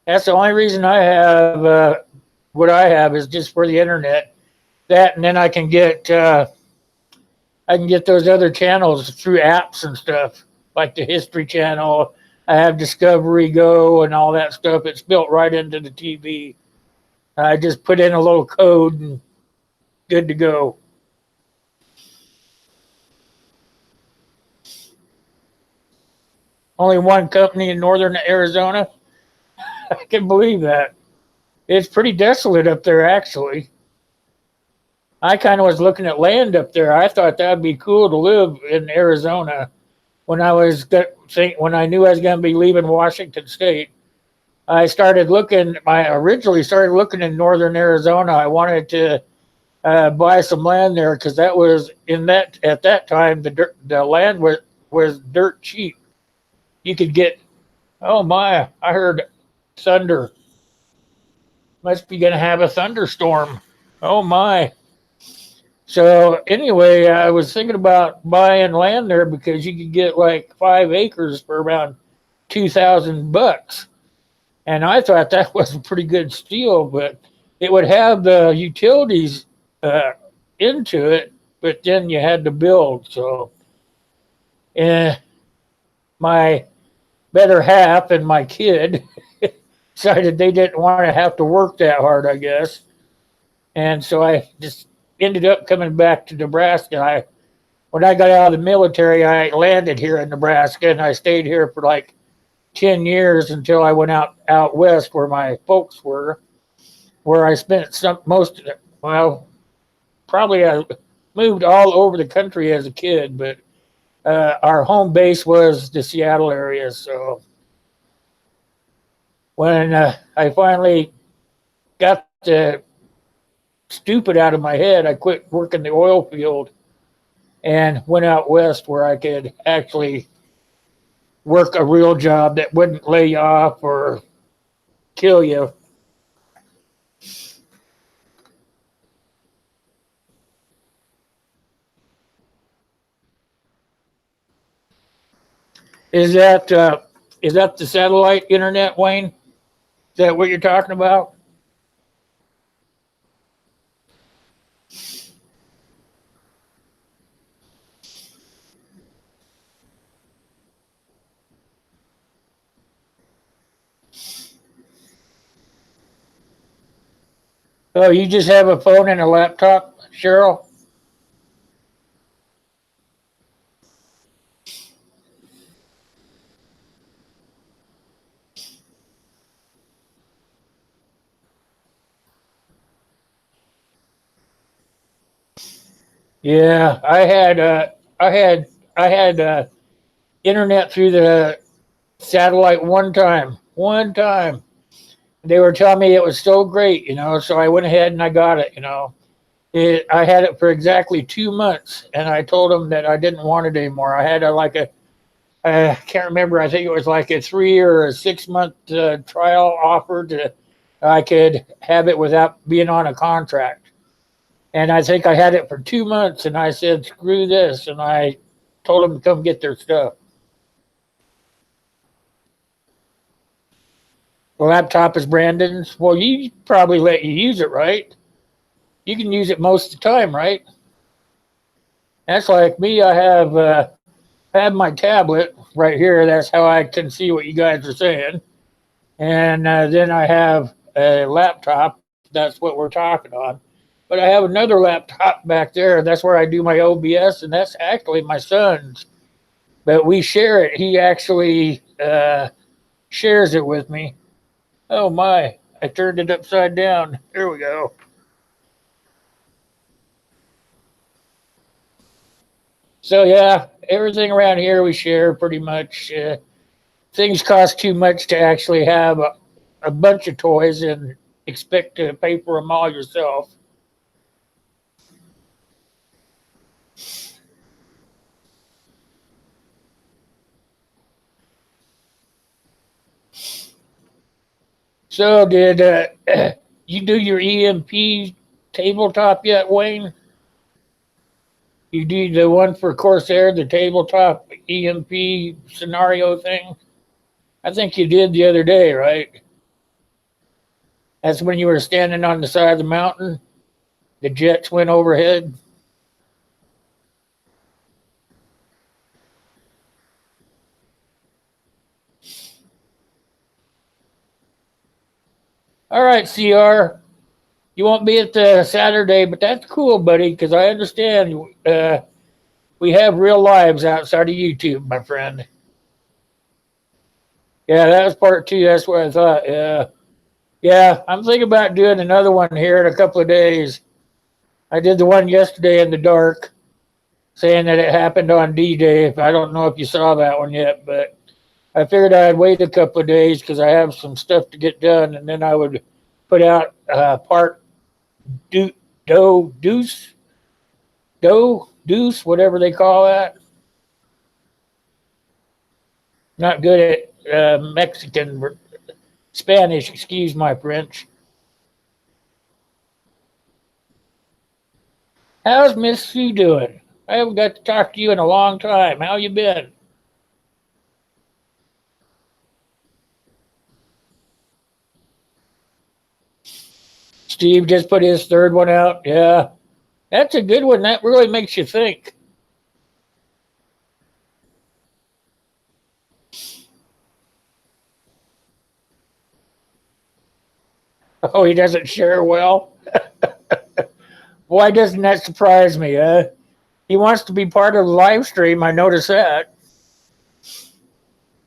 That's the only reason I have what I have is just for the internet. That and then I can get those other channels through apps and stuff, like the History Channel. I have Discovery Go and all that stuff. It's built right into the TV. I just put in a little code and good to go. Only one company in northern Arizona. I can believe that. It's pretty desolate up there, actually. I kind of was looking at land up there. I thought that'd be cool to live in Arizona when I knew I was going to be leaving Washington State. I originally started looking in northern Arizona. I wanted to buy some land there because that was at that time the land was dirt cheap. You could get, oh my, I heard thunder. Must be going to have a thunderstorm. Oh my. So anyway, I was thinking about buying land there because you could get like 5 acres for around $2,000. And I thought that was a pretty good steal, but it would have the utilities uh, into it, but then you had to build. So my better half and my kid decided they didn't want to have to work that hard, I guess. And so I just ended up coming back to Nebraska. When I got out of the military, I landed here in Nebraska, and I stayed here for like 10 years until I went out west where my folks were, where I spent well, probably I moved all over the country as a kid, but our home base was the Seattle area. So when I finally got the stupid out of my head, I quit working the oil field and went out west where I could actually work a real job that wouldn't lay you off or kill you. Is that uh, is that the satellite internet, Wayne? Is that what you're talking about? Oh, you just have a phone and a laptop, Cheryl? Yeah, I had internet through the satellite one time. One time, they were telling me it was so great, So I went ahead and I got it. I had it for exactly 2 months, and I told them that I didn't want it anymore. I had I can't remember. I think it was like a 3 or a 6 month trial offer to I could have it without being on a contract. And I think I had it for 2 months, and I said, "Screw this!" And I told them to come get their stuff. The laptop is Brandon's. Well, you probably let you use it, right? You can use it most of the time, right? That's like me. I have my tablet right here. That's how I can see what you guys are saying. And then I have a laptop. That's what we're talking on. But I have another laptop back there. That's where I do my OBS, and that's actually my son's. But we share it. He actually shares it with me. Oh my! I turned it upside down. There we go. So yeah, everything around here we share pretty much. Things cost too much to actually have a bunch of toys and expect to pay for them all yourself. So did you do your EMP tabletop yet, Wayne? You do the one for Corsair, the tabletop EMP scenario thing? I think you did the other day, right? That's when you were standing on the side of the mountain. The jets went overhead. All right, CR. You won't be at the Saturday, but that's cool, buddy, because I understand we have real lives outside of YouTube, my friend. Yeah, that was part two. That's what I thought. Yeah. Yeah, I'm thinking about doing another one here in a couple of days. I did the one yesterday in the dark, saying that it happened on D-Day. I don't know if you saw that one yet, but I figured I'd wait a couple of days because I have some stuff to get done, and then I would put out part do, deuce, deuce, whatever they call that. Not good at Mexican, Spanish, excuse my French. How's Miss Sue doing? I haven't got to talk to you in a long time. How you been? Steve just put his third one out. Yeah, that's a good one. That really makes you think. Oh, he doesn't share well? Why doesn't that surprise me? He wants to be part of the live stream. I notice that.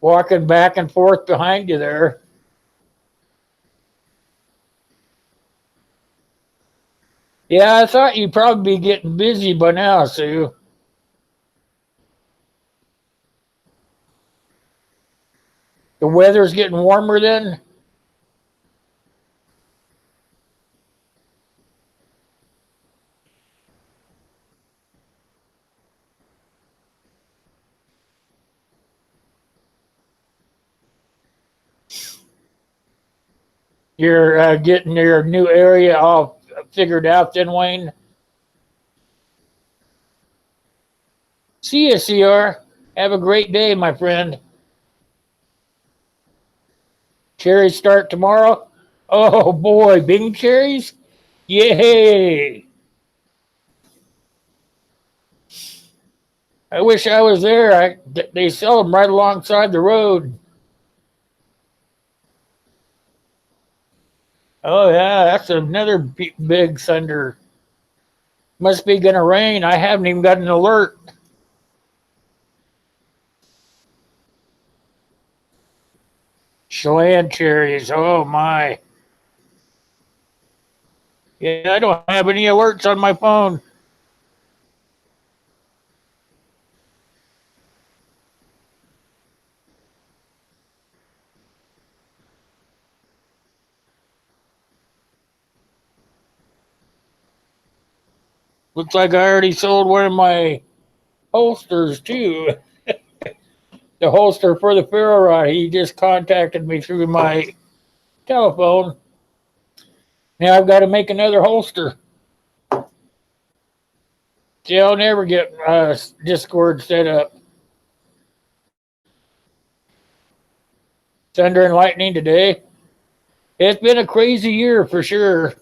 Walking back and forth behind you there. Yeah, I thought you'd probably be getting busy by now, Sue. The weather's getting warmer then? You're getting your new area all figured out then, Wayne? See you, CR. Have a great day, my friend. Cherries start tomorrow? Oh boy, Bing cherries? Yay! I wish I was there. They sell them right alongside the road. Oh yeah, that's another big thunder. Must be gonna rain. I haven't even got an alert. Chelan cherries. Oh my. Yeah, I don't have any alerts on my phone. Looks like I already sold one of my holsters too. The holster for the ferro rod. He just contacted me through my telephone. Now I've got to make another holster. See, I'll never get Discord set up. Thunder and lightning today. It's been a crazy year for sure.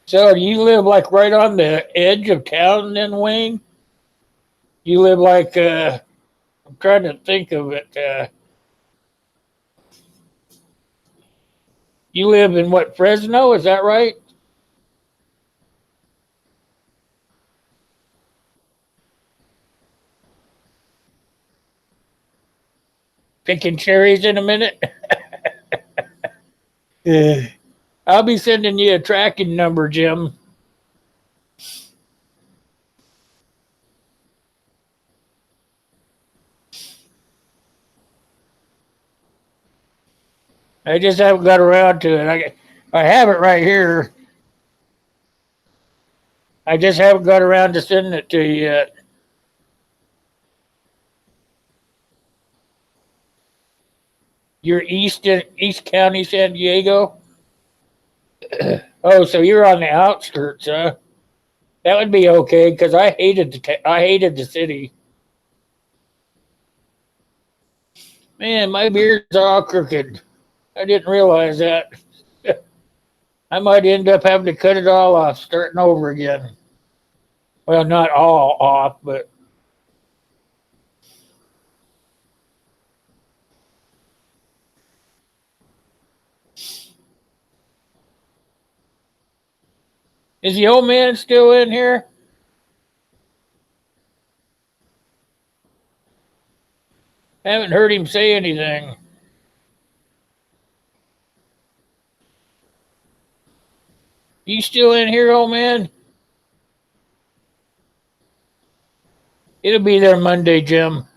So do you live like right on the edge of town then, Wayne? You live like I'm trying to think of it. You live in what, Fresno? Is that right? Picking cherries in a minute. Yeah. I'll be sending you a tracking number, Jim. I just haven't got around to it. I have it right here. I just haven't got around to sending it to you yet. You're East County, San Diego. Oh, so you're on the outskirts, huh? That would be okay because I hated the city. Man, my beard's all crooked. I didn't realize that. I might end up having to cut it all off, starting over again. Well, not all off, but is the old man still in here? I haven't heard him say anything. You still in here, old man? It'll be there Monday, Jim.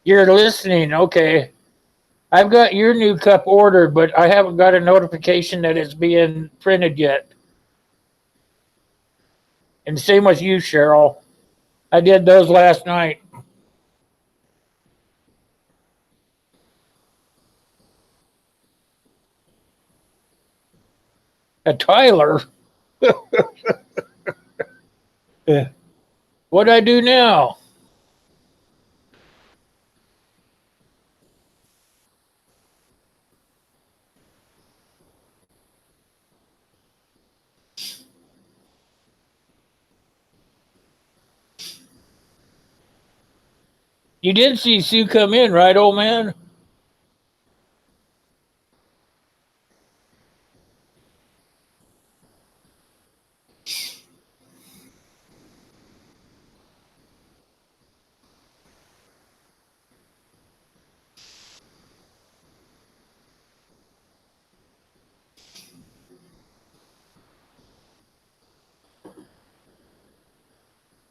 You're listening. Okay. I've got your new cup ordered, but I haven't got a notification that it's being printed yet. And same with you, Cheryl. I did those last night. A Tyler? What'd I do now? You did see Sue come in, right, old man?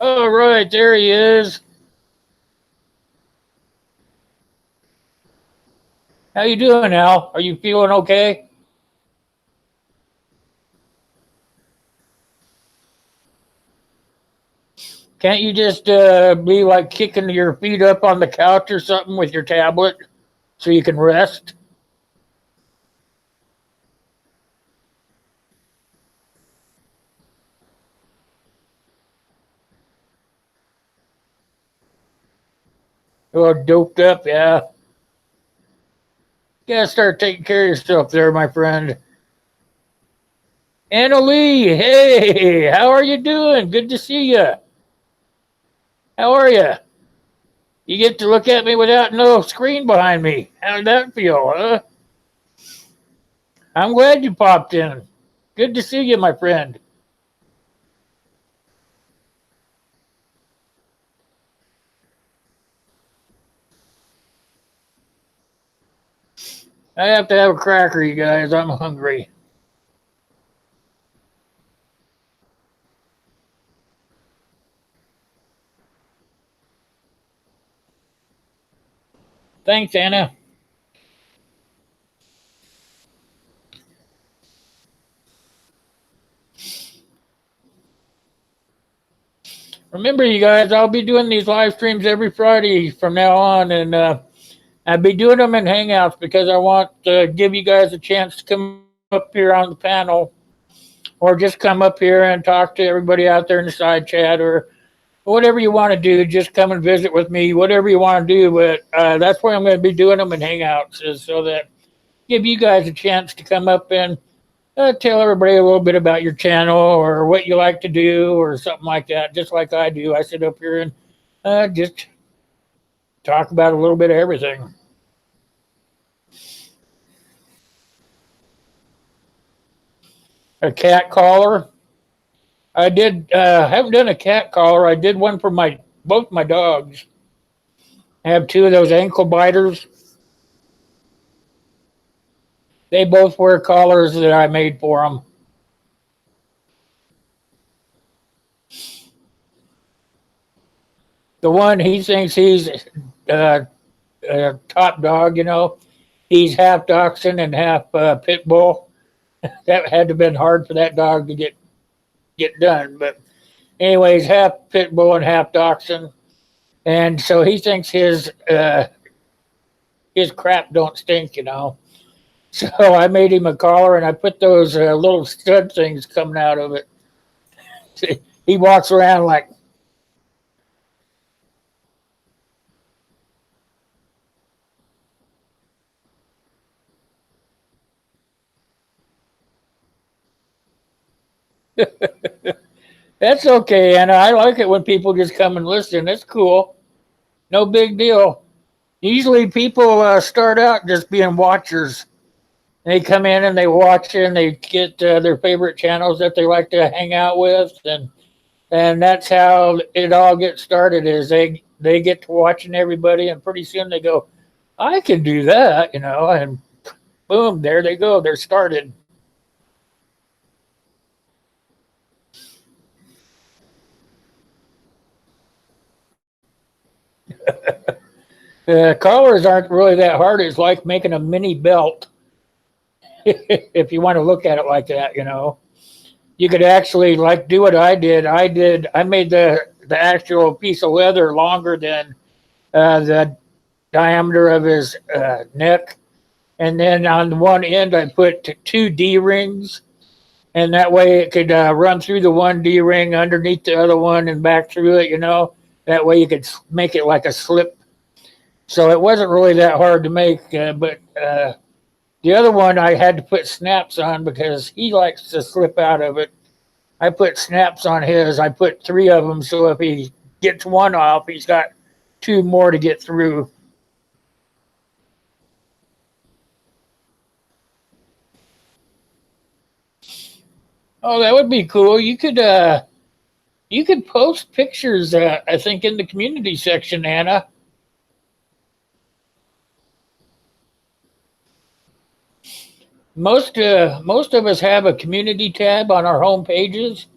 All right, there he is. How you doing, Al? Are you feeling okay? Can't you just be like kicking your feet up on the couch or something with your tablet so you can rest? Oh, doped up, yeah. You gotta start taking care of yourself there, my friend. Anna Lee, hey, how are you doing? Good to see you. How are you? You get to look at me without no screen behind me. How did that feel, huh? I'm glad you popped in. Good to see you, my friend. I have to have a cracker, you guys. I'm hungry. Thanks, Anna. Remember, you guys, I'll be doing these live streams every Friday from now on, and I'll be doing them in Hangouts because I want to give you guys a chance to come up here on the panel or just come up here and talk to everybody out there in the side chat or whatever you want to do. Just come and visit with me, whatever you want to do. But that's why I'm going to be doing them in Hangouts, is so that give you guys a chance to come up and tell everybody a little bit about your channel or what you like to do or something like that, just like I do. I sit up here and just talk about a little bit of everything. A cat collar. I did. Haven't done a cat collar. I did one for my both my dogs. I have two of those ankle biters. They both wear collars that I made for them. The one he thinks he's uh, a top dog. You know, he's half dachshund and half pit bull. That had to have been hard for that dog to get done. But anyways, half pit bull and half dachshund, and so he thinks his crap don't stink. You know. So I made him a collar, and I put those little stud things coming out of it. He walks around like, that's okay, Anna. I like it when people just come and listen. It's cool. No big deal. Usually people start out just being watchers. They come in and they watch and they get their favorite channels that they like to hang out with, and that's how it all gets started. Is they get to watching everybody, and pretty soon they go, I can do that, you know, and boom, there they go. They're started. Collars aren't really that hard. It's like making a mini belt, if you want to look at it like that, you know. You could actually like do what I did. I made the actual piece of leather longer than the diameter of his neck, and then on one end I put two D rings, and that way it could run through the one D ring underneath the other one and back through it. That way you could make it like a slip. So it wasn't really that hard to make, but the other one I had to put snaps on because he likes to slip out of it. I put snaps on his. I put three of them, so if he gets one off, he's got two more to get through. Oh, that would be cool. You could post pictures. I think in the community section, Anna. Most of us have a community tab on our home pages.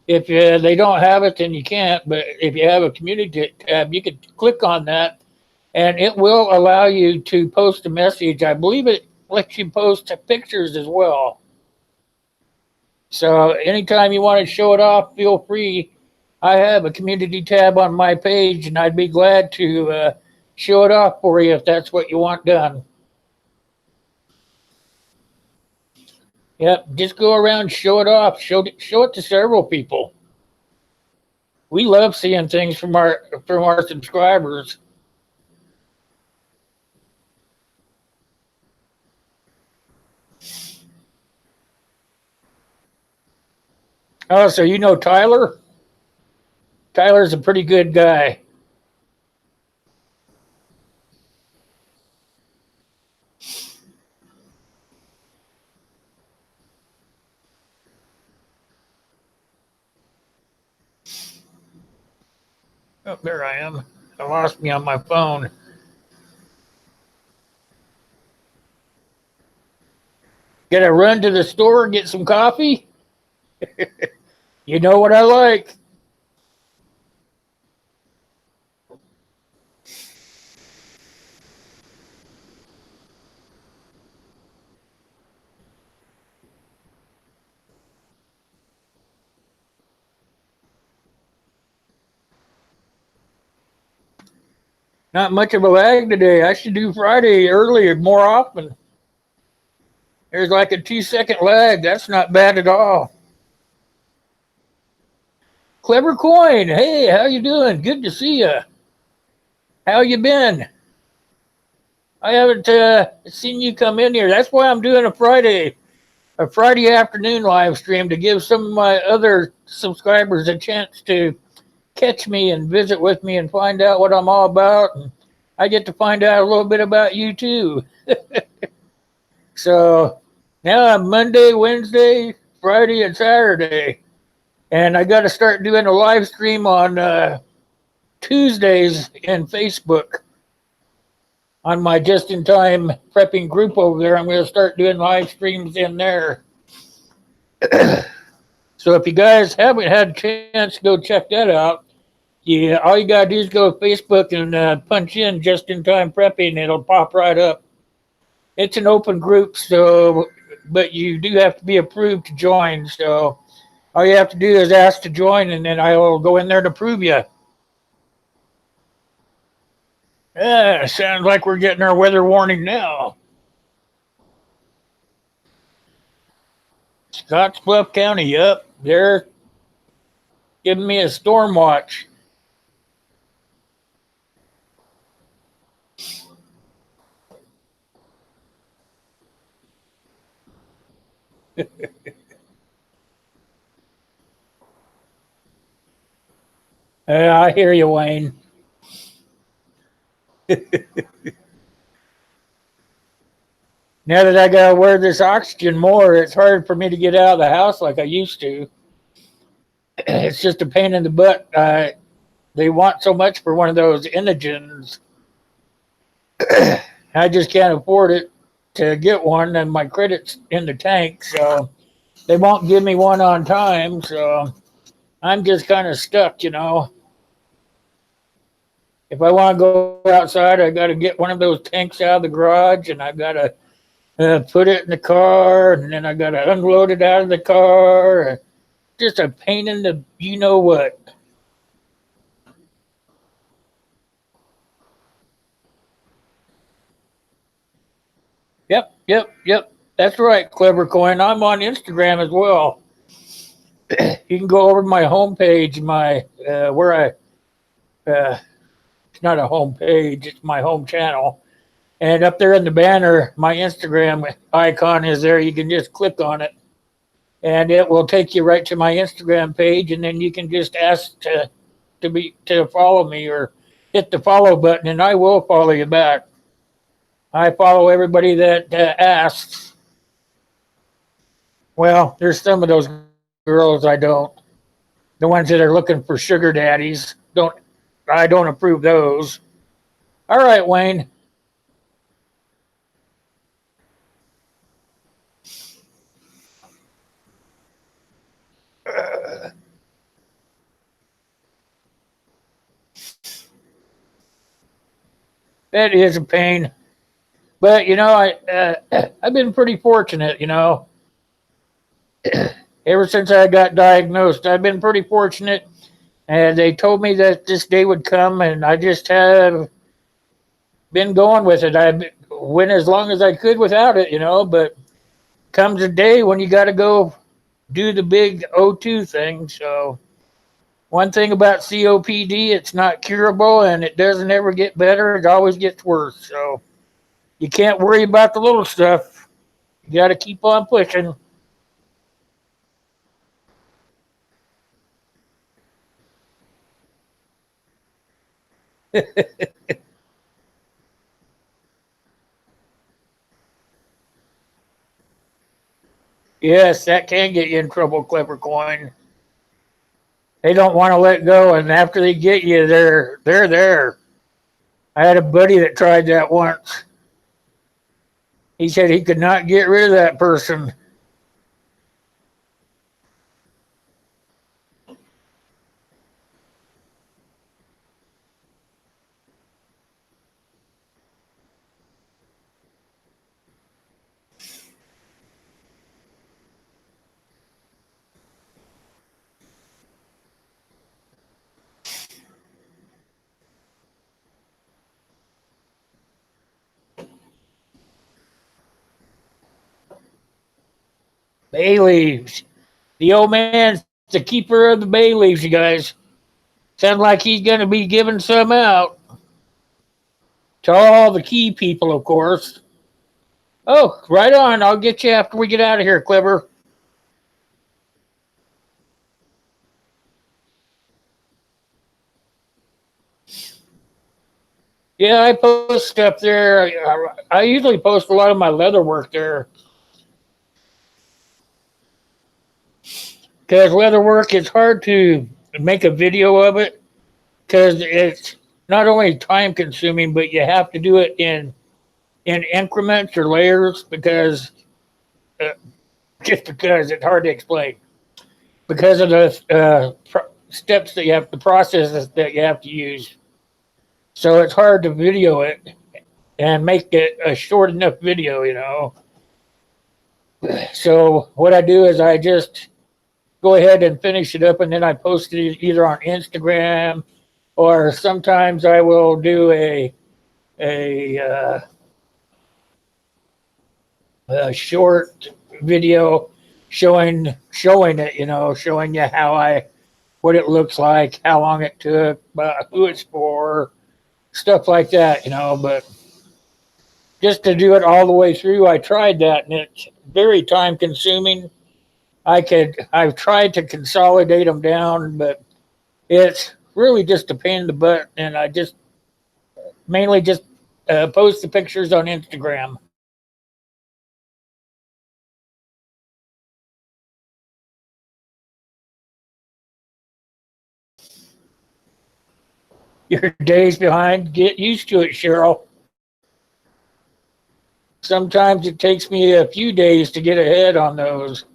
If they don't have it, then you can't. But if you have a community tab, you could click on that, and it will allow you to post a message. I believe it lets you post pictures as well. So anytime you want to show it off, feel free. I have a community tab on my page, and I'd be glad to show it off for you if that's what you want done. Yep, just go around, show it off, show it to several people. We love seeing things from our subscribers. Oh, so you know Tyler? Tyler's a pretty good guy. Oh, there I am. I lost me on my phone. Gotta run to the store, get some coffee. You know what I like. Not much of a lag today. I should do Friday earlier more often. There's like a 2 second lag. That's not bad at all. Clever Coin. Hey, how you doing? Good to see you. How you been? I haven't seen you come in here. That's why I'm doing a Friday afternoon live stream to give some of my other subscribers a chance to catch me and visit with me and find out what I'm all about. And I get to find out a little bit about you too. So now I'm Monday, Wednesday, Friday, and Saturday. And I got to start doing a live stream on Tuesdays in Facebook on my just in time prepping group over there. I'm going to start doing live streams in there. So if you guys haven't had a chance to go check that out, yeah, all you got to do is go to Facebook and punch in just in time prepping, and it'll pop right up. It's an open group, so but you do have to be approved to join. So all you have to do is ask to join, and then I will go in there to prove you. Sounds like we're getting our weather warning now. Scottsbluff County, yep, they're giving me a storm watch. I hear you, Wayne. Now that I gotta wear this oxygen more, it's hard for me to get out of the house like I used to. It's just a pain in the butt. They want so much for one of those Inogens. I just can't afford it to get one, and my credit's in the tank, so they won't give me one on time. So I'm just kind of stuck. If I want to go outside, I got to get one of those tanks out of the garage, and I got to put it in the car, and then I got to unload it out of the car. Just a pain in the you know what. Yep. That's right, Clever Coin. I'm on Instagram as well. You can go over to my homepage, my where it's not a homepage, it's my home channel. And up there in the banner, my Instagram icon is there. You can just click on it, and it will take you right to my Instagram page, and then you can just ask to follow me or hit the follow button, and I will follow you back. I follow everybody that asks. Well, there's some of those girls I don't. The ones that are looking for sugar daddies don't. I don't approve those. All right, Wayne. That is a pain, but I've been pretty fortunate. Ever since I got diagnosed, I've been pretty fortunate, and they told me that this day would come, and I just have been going with it. I went as long as I could without it, but comes a day when you got to go do the big O2 thing. So one thing about COPD, it's not curable and it doesn't ever get better. It always gets worse. So you can't worry about the little stuff. You got to keep on pushing. Yes, that can get you in trouble, Clipper Coin. They don't want to let go, and after they get you, they're there. I had a buddy that tried that once. He said he could not get rid of that person. Bay leaves. The old man's the keeper of the bay leaves, you guys. Sounds like he's going to be giving some out to all the key people, of course. Oh, right on. I'll get you after we get out of here, Clever. Yeah, I post stuff there. I usually post a lot of my leather work there because leather work is hard to make a video of it because it's not only time consuming, but you have to do it in increments or layers because uh, just because it's hard to explain because of the steps that you have, the processes that you have to use. So it's hard to video it and make it a short enough video. So what I do is I just go ahead and finish it up, and then I post it either on Instagram or sometimes I will do a a short video showing it, showing you how I what it looks like, how long it took, who it's for, stuff like that. But just to do it all the way through, I tried that, and it's very time consuming. I've tried to consolidate them down, but it's really just a pain in the butt, and I just mainly just post the pictures on Instagram. Your days behind, get used to it, Cheryl. Sometimes it takes me a few days to get ahead on those.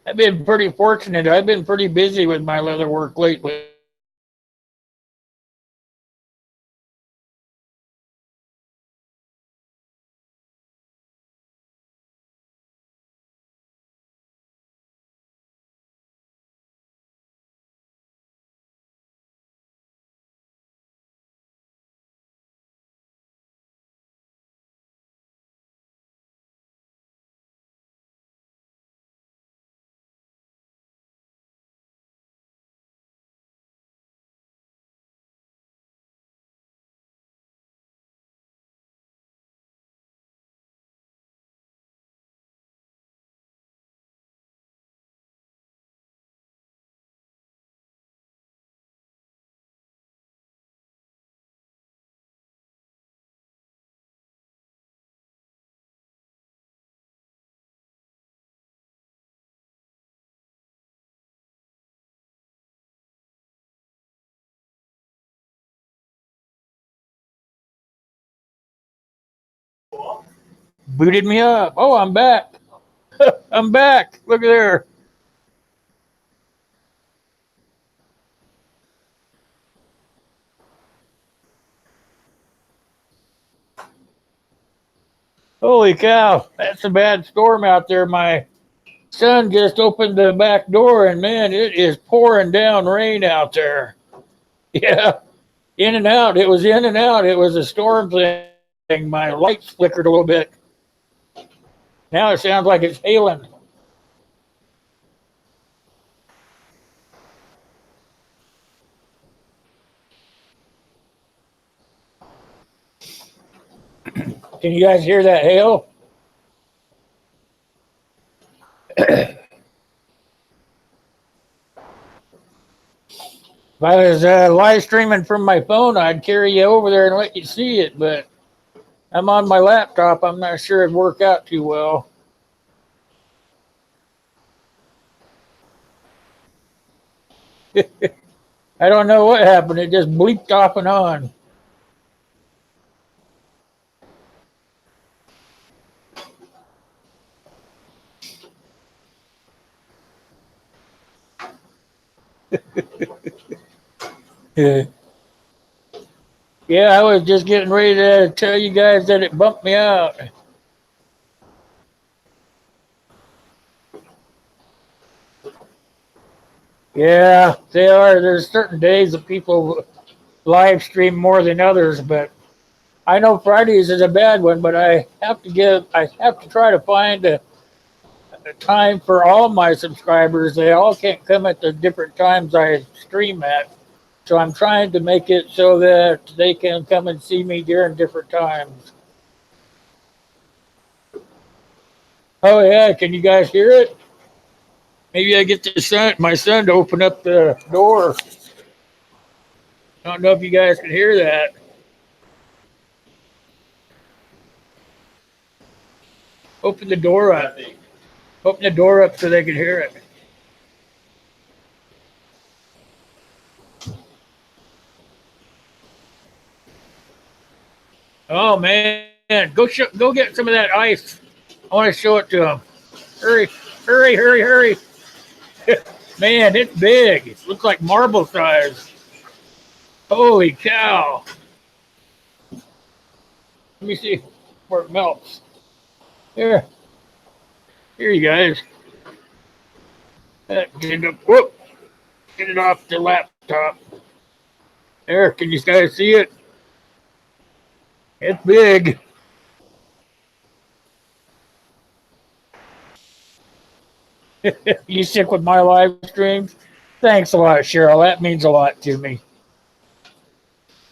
I've been pretty fortunate. I've been pretty busy with my leather work lately. Booted me up. Oh, I'm back. I'm back. Look at there. Holy cow. That's a bad storm out there. My son just opened the back door and man, it is pouring down rain out there. Yeah. In and out. It was in and out. It was a storm thing. My lights flickered a little bit. Now it sounds like it's hailing. Can you guys hear that hail? If I was live streaming from my phone, I'd carry you over there and let you see it, but I'm on my laptop. I'm not sure it'd work out too well. I don't know what happened. It just bleeped off and on. Yeah, I was just getting ready to tell you guys that it bumped me out. Yeah, they are. There's certain days that people live stream more than others, but I know Fridays is a bad one. But I have to try to find a time for all my subscribers. They all can't come at the different times I stream at. So I'm trying to make it so that they can come and see me during different times. Oh yeah, can you guys hear it? Maybe I get my son to open up the door. I don't know if you guys can hear that. Open the door up. Open the door up so they can hear it. Oh man, go get some of that ice. I want to show it to them. Hurry, hurry, hurry, hurry. Man, it's big. It looks like marble size. Holy cow. Let me see where it melts. Here, you guys. Get it off the laptop. There, can you guys see it? It's big. You stick with my live streams? Thanks a lot, Cheryl. That means a lot to me.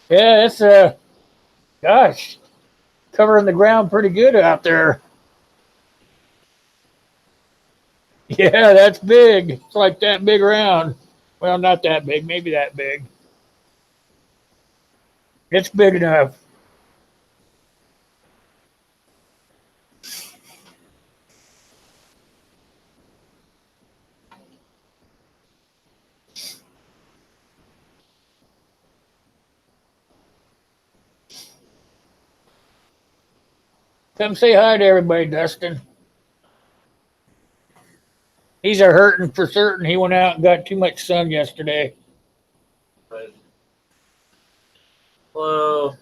Yeah, it's gosh, covering the ground pretty good out there. Yeah, that's big. It's like that big around. Well, not that big, maybe that big. It's big enough. Come say hi to everybody, Dustin. He's a hurting for certain. He went out and got too much sun yesterday. Hello.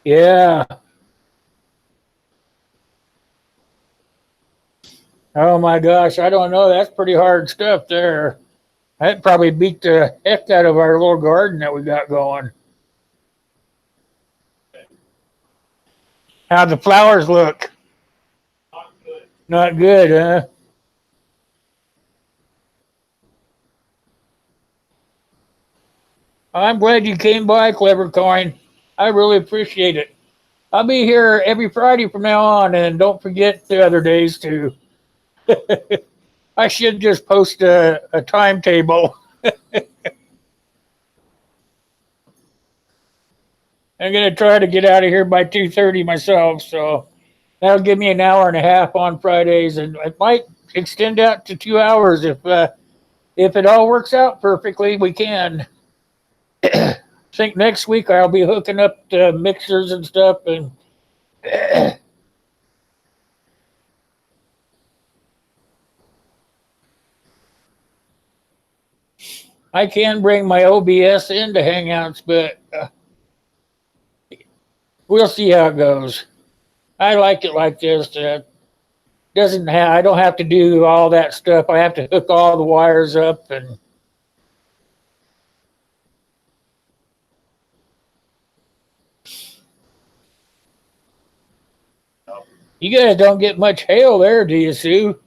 Yeah. Oh my gosh, I don't know. That's pretty hard stuff there. That probably beat the heck out of our little garden that we got going. How the flowers look? Not good. Not good, huh? I'm glad you came by, Clever Coin. I really appreciate it. I'll be here every Friday from now on, and don't forget the other days too. I should just post a timetable. I'm gonna try to get out of here by 2:30 myself, so that'll give me an hour and a half on Fridays, and it might extend out to 2 hours if it all works out perfectly. We can. I think next week I'll be hooking up the mixers and stuff, and I can bring my OBS into Hangouts, but we'll see how it goes. I like it like this. Doesn't have I don't have to do all that stuff. I have to hook all the wires up, and you guys don't get much hail there, do you, Sue?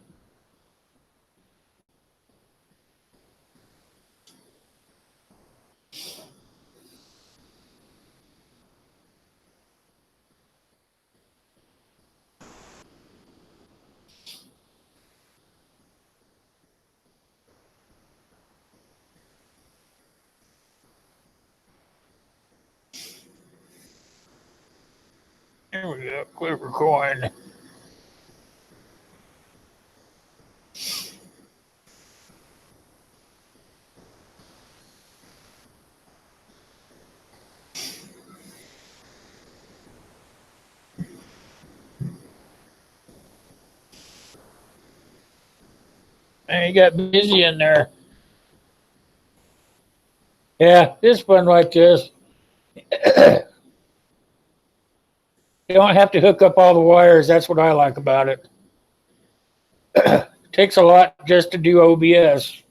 There we go, Quiver coin. And you got busy in there. Yeah, it's fun like this. You don't have to hook up all the wires. That's what I like about it. Takes a lot just to do OBS.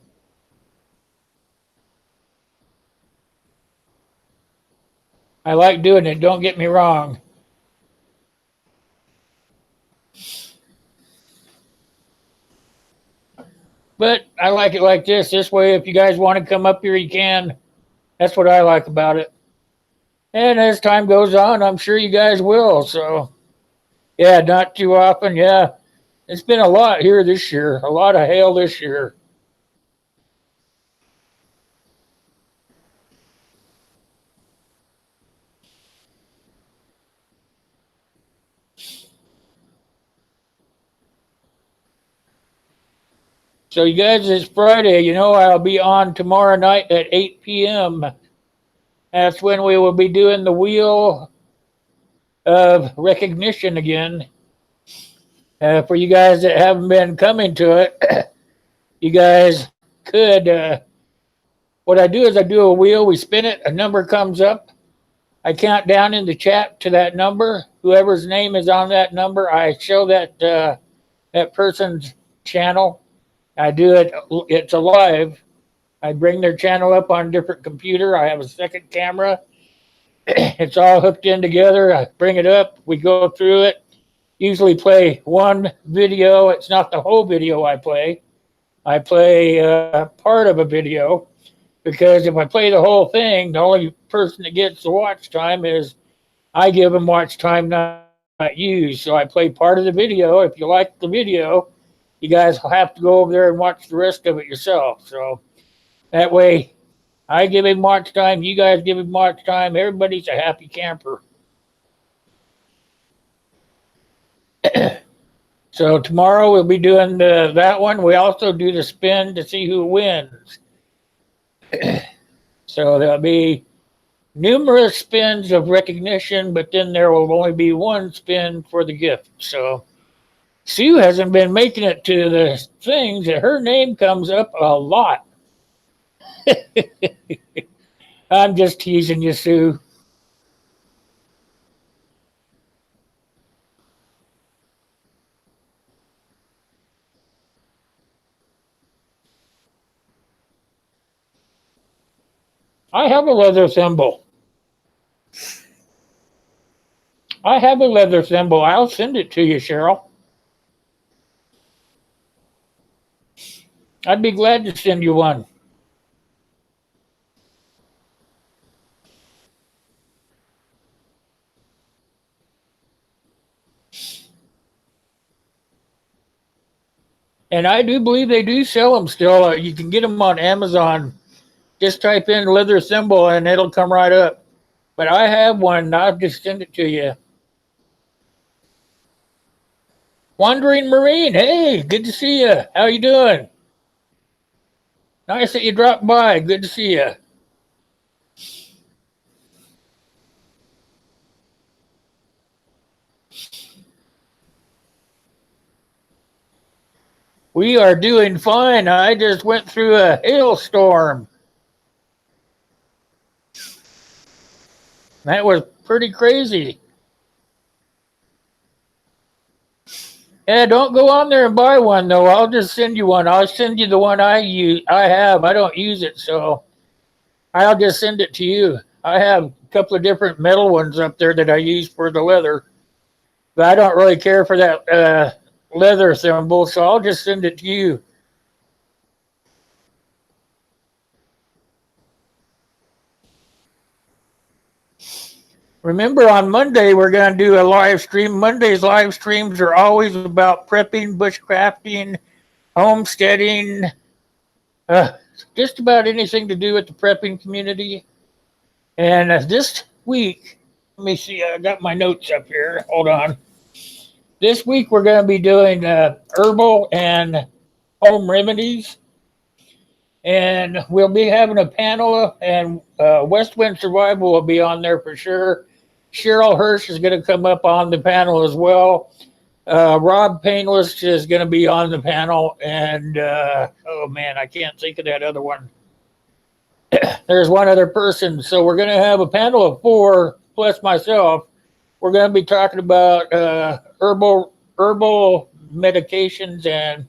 I like doing it, don't get me wrong. But I like it like this. This way, if you guys want to come up here, you can. That's what I like about it. And as time goes on, I'm sure you guys will. So, yeah, not too often. Yeah, it's been a lot here this year. A lot of hail this year. So, you guys, it's Friday. You know, I'll be on tomorrow night at 8 p.m. That's when we will be doing the wheel of recognition again. For you guys that haven't been coming to it, you guys could. What I do is I do a wheel, we spin it, a number comes up. I count down in the chat to that number. Whoever's name is on that number, I show that person's channel. I do it, it's alive. I bring their channel up on a different computer. I have a second camera. It's all hooked in together. I bring it up. We go through it. Usually play one video. It's not the whole video I play. I play part of a video because if I play the whole thing, the only person that gets the watch time is I give them watch time, not you. So I play part of the video. If you like the video, you guys will have to go over there and watch the rest of it yourself. So that way, I give him watch time, you guys give him watch time, everybody's a happy camper. So tomorrow we'll be doing that one. We also do the spin to see who wins. So there'll be numerous spins of recognition, but then there will only be one spin for the gift. So Sue hasn't been making it to the things, and her name comes up a lot. I'm just teasing you, Sue. I have a leather thimble. I have a leather thimble. I'll send it to you, Cheryl. I'd be glad to send you one. And I do believe they do sell them still. You can get them on Amazon. Just type in leather thimble and it'll come right up. But I have one. I'll just send it to you. Wandering Marine. Hey, good to see you. How you doing? Nice that you dropped by. Good to see you. We are doing fine. I just went through a hailstorm. That was pretty crazy. Yeah, don't go on there and buy one though. I'll just send you one. I'll send you the one I use. I have. I don't use it, so I'll just send it to you. I have a couple of different metal ones up there that I use for the leather, but I don't really care for that leather thimble, so I'll just send it to you. Remember, on Monday, we're going to do a live stream. Monday's live streams are always about prepping, bushcrafting, homesteading, uh, just about anything to do with the prepping community. And this week, let me see, I got my notes up here. Hold on. This week, we're going to be doing herbal and home remedies. And we'll be having a panel, and West Wind Survival will be on there for sure. Cheryl Hirsch is going to come up on the panel as well. Rob Painless is going to be on the panel, and oh man, I can't think of that other one. There's one other person, so we're going to have a panel of 4 plus myself. We're going to be talking about herbal medications and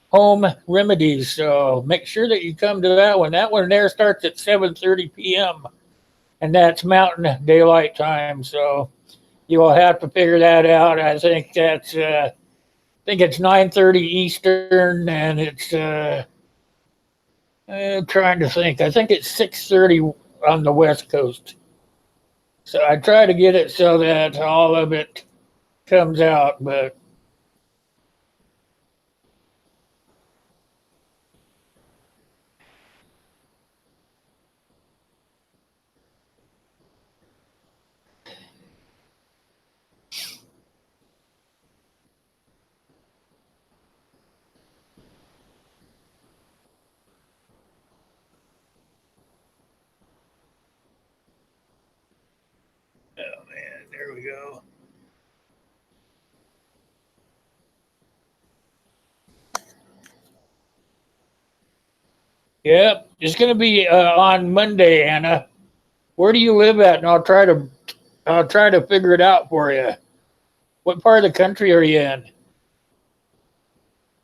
home remedies. So make sure that you come to that one. That one there starts at 7:30 p.m. and that's Mountain Daylight Time. So you will have to figure that out. I think it's 9:30 Eastern, and it's I'm trying to think. I think it's 6:30 on the West Coast. So I try to get it so that all of it comes out, but oh man, there we go. Yep, it's going to be on Monday, Anna. Where do you live at? And I'll try to figure it out for you. What part of the country are you in?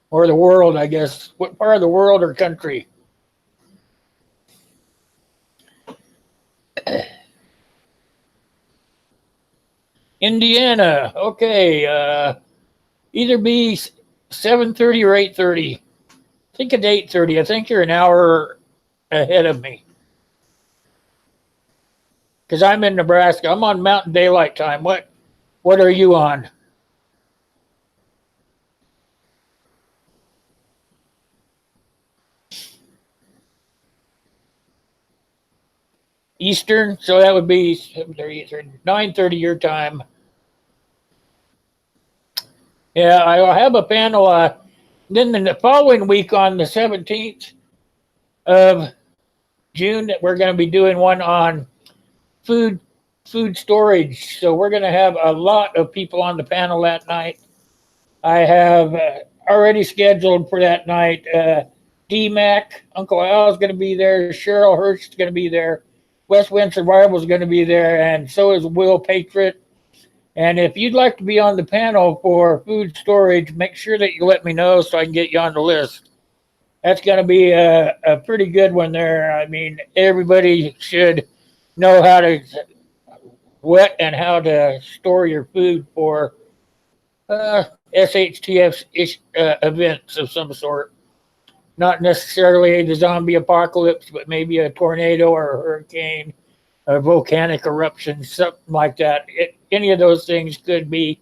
Or the world, I guess. What part of the world or country? Indiana. Okay. Either be 7:30 or 8:30. I think it's 8:30. I think you're an hour ahead of me because I'm in Nebraska. I'm on Mountain Daylight Time. What are you on? Eastern, so that would be 9:30 your time. Yeah, I'll have a panel. Then the following week on the 17th of June, we're going to be doing one on food food storage. So we're going to have a lot of people on the panel that night. I have already scheduled for that night. D-Mac, Uncle Al is going to be there. Cheryl Hirsch is going to be there. West Wind Survival is going to be there, and so is Will Patriot. And if you'd like to be on the panel for food storage, make sure that you let me know so I can get you on the list. That's going to be a pretty good one there. I mean, everybody should know how to what and how to store your food for SHTF events of some sort. Not necessarily the zombie apocalypse, but maybe a tornado or a hurricane, a volcanic eruption, something like that. Any of those things could be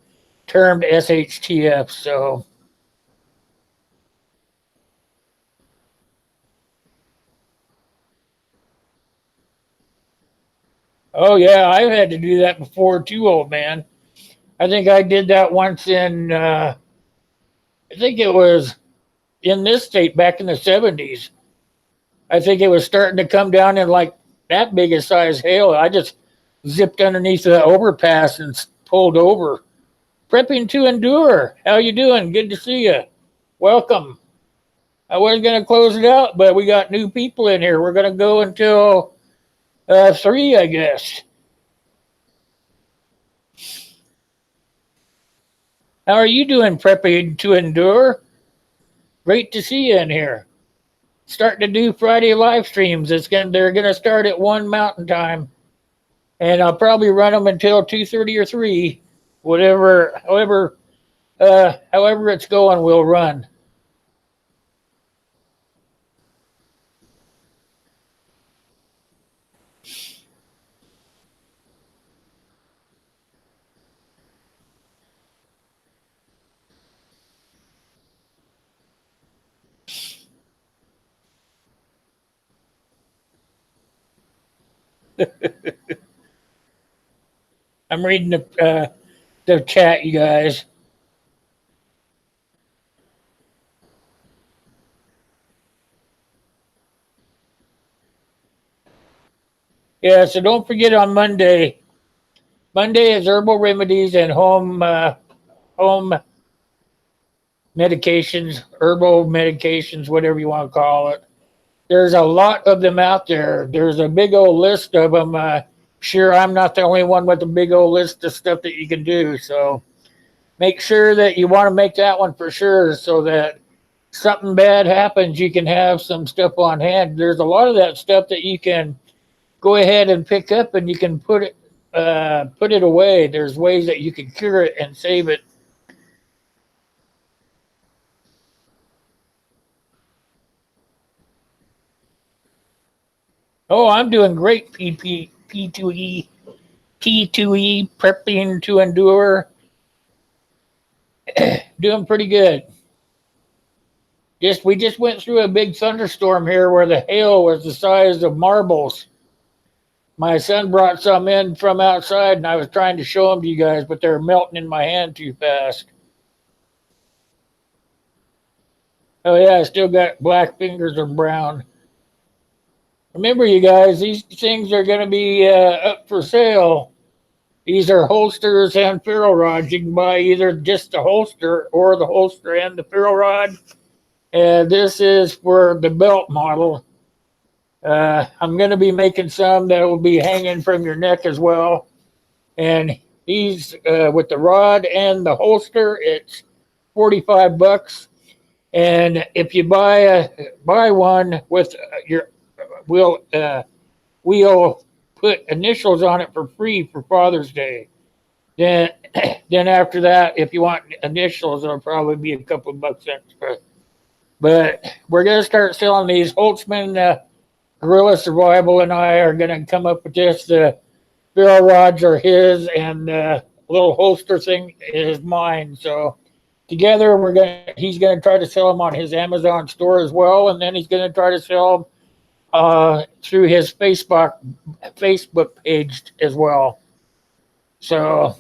termed SHTF. So, Oh yeah, I've had to do that before too, old man. I think I did that once in. I think it was in this state back in the 70s. I think it was starting to come down in like that big a size hail. I just zipped underneath the overpass and pulled over. Prepping to endure. How you doing? Good to see you. Welcome. I was gonna close it out, but we got new people in here. We're gonna go until 3, I guess. How are you doing? Prepping to endure. Great to see you in here. Starting to do Friday live streams. They're gonna start at 1 Mountain Time, and I'll probably run them until 2:30 or 3, whatever, however it's going, we'll run. I'm reading the chat, you guys. Yeah, so don't forget on Monday. Monday is herbal remedies and home medications, herbal medications, whatever you want to call it. There's a lot of them out there. There's a big old list of them. Sure, I'm not the only one with a big old list of stuff that you can do. So make sure that you want to make that one for sure, so that something bad happens, you can have some stuff on hand. There's a lot of that stuff that you can go ahead and pick up, and you can put it away. There's ways that you can cure it and save it. Oh, I'm doing great. P2E, P2E, prepping to endure. Doing pretty good. We just went through a big thunderstorm here where the hail was the size of marbles. My son brought some in from outside, and I was trying to show them to you guys, but they're melting in my hand too fast. Oh yeah, I still got black fingers or brown. Remember, you guys, these things are going to be up for sale. These are holsters and ferro rods. You can buy either just the holster or the holster and the ferro rod. And this is for the belt model. I'm going to be making some that will be hanging from your neck as well. And these, with the rod and the holster, it's $45. And if you buy one with your, we'll put initials on it for free for Father's Day. Then, then after that, if you want initials, it'll probably be a couple of bucks extra. But we're gonna start selling these. Holtzman Gorilla Survival and I are gonna come up with this. The ferro rods are his, and the little holster thing is mine. So together, he's gonna try to sell them on his Amazon store as well, and then he's gonna try to sell them through his Facebook page as well. So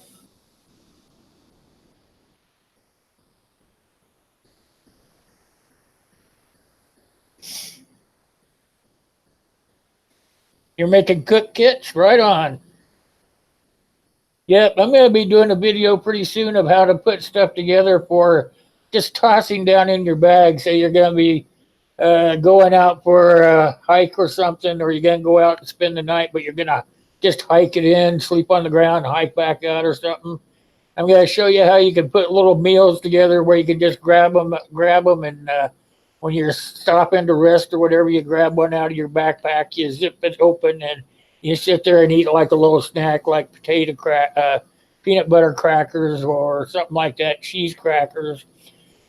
you're making cook kits, right on. Yep, I'm going to be doing a video pretty soon of how to put stuff together for just tossing down in your bag. Say you're going to be going out for a hike or something, or you're going to go out and spend the night, but you're going to just hike it in, sleep on the ground, hike back out or something. I'm going to show you how you can put little meals together where you can just grab them, and when you're stopping to rest or whatever, you grab one out of your backpack, you zip it open, and you sit there and eat like a little snack, like peanut butter crackers or something like that, cheese crackers,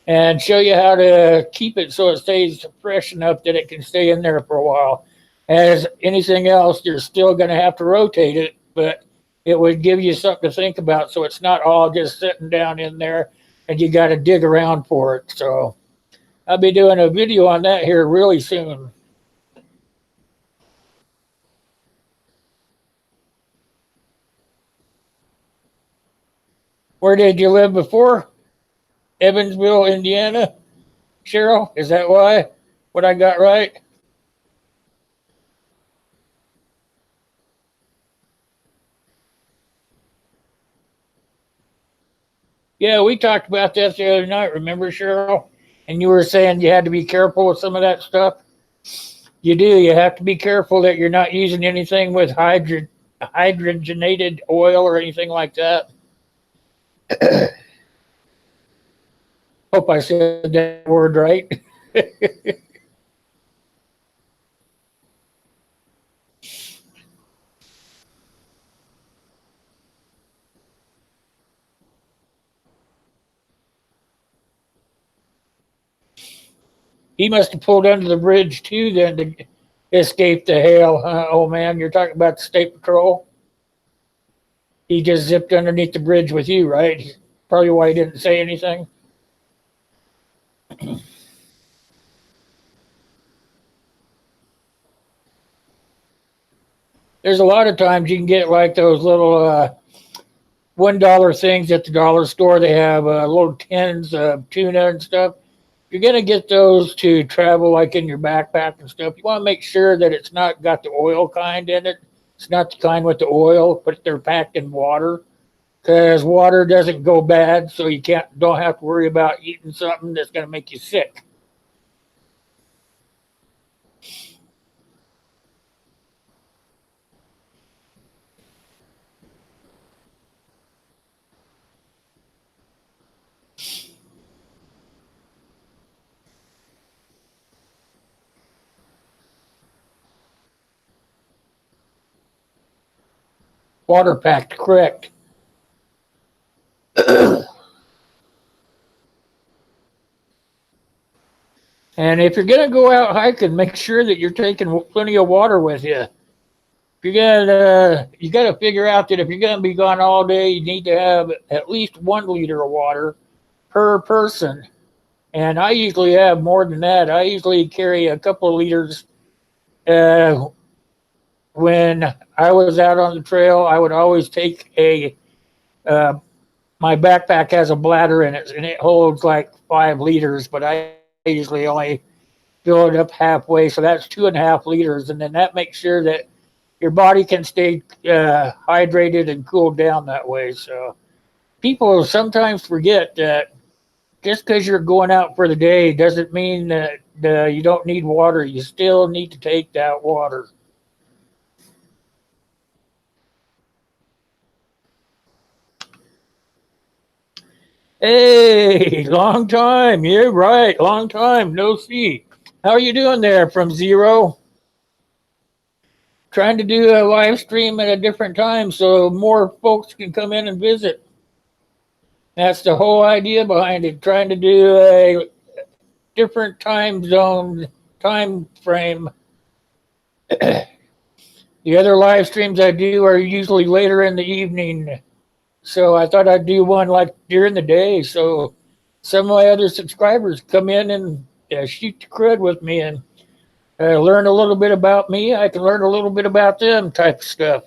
and show you how to keep it so it stays fresh enough that it can stay in there for a while. As anything else, you're still going to have to rotate it, but it would give you something to think about, so it's not all just sitting down in there and you got to dig around for it. So I'll be doing a video on that here really soon. Where did you live before? Evansville, Indiana? Cheryl, is that why? What I got right? Yeah, we talked about that the other night, remember, Cheryl? And you were saying you had to be careful with some of that stuff. You do. You have to be careful that you're not using anything with hydrogenated oil or anything like that. Hope I said that word right. He must have pulled under the bridge too then to escape the hail. Oh man, you're talking about the state patrol. He just zipped underneath the bridge with you, right? Probably why he didn't say anything. There's a lot of times you can get like those little $1 things at the dollar store. They have little tins of tuna and stuff. You're going to get those to travel like in your backpack and stuff. You want to make sure that it's not got the oil kind in it. It's not the kind with the oil, but they're packed in water because water doesn't go bad, so you don't have to worry about eating something that's going to make you sick. Water packed, correct. And if you're going to go out hiking, make sure that you're taking plenty of water with you. You got to figure out that if you're going to be gone all day, you need to have at least 1 liter of water per person. And I usually have more than that. I usually carry a couple of liters. When I was out on the trail, I would always take uh, my backpack has a bladder in it, and it holds like 5 liters, but I usually only fill it up halfway. So that's 2.5 liters. And then that makes sure that your body can stay hydrated and cooled down that way. So people sometimes forget that just because you're going out for the day doesn't mean that you don't need water. You still need to take that water. Hey, long time. You're right. Long time. No see. How are you doing there from zero? Trying to do a live stream at a different time so more folks can come in and visit. That's the whole idea behind it. Trying to do a different time zone, time frame. The other live streams I do are usually later in the evening. So I thought I'd do one like during the day. So some of my other subscribers come in and shoot the crud with me and learn a little bit about me. I can learn a little bit about them type of stuff.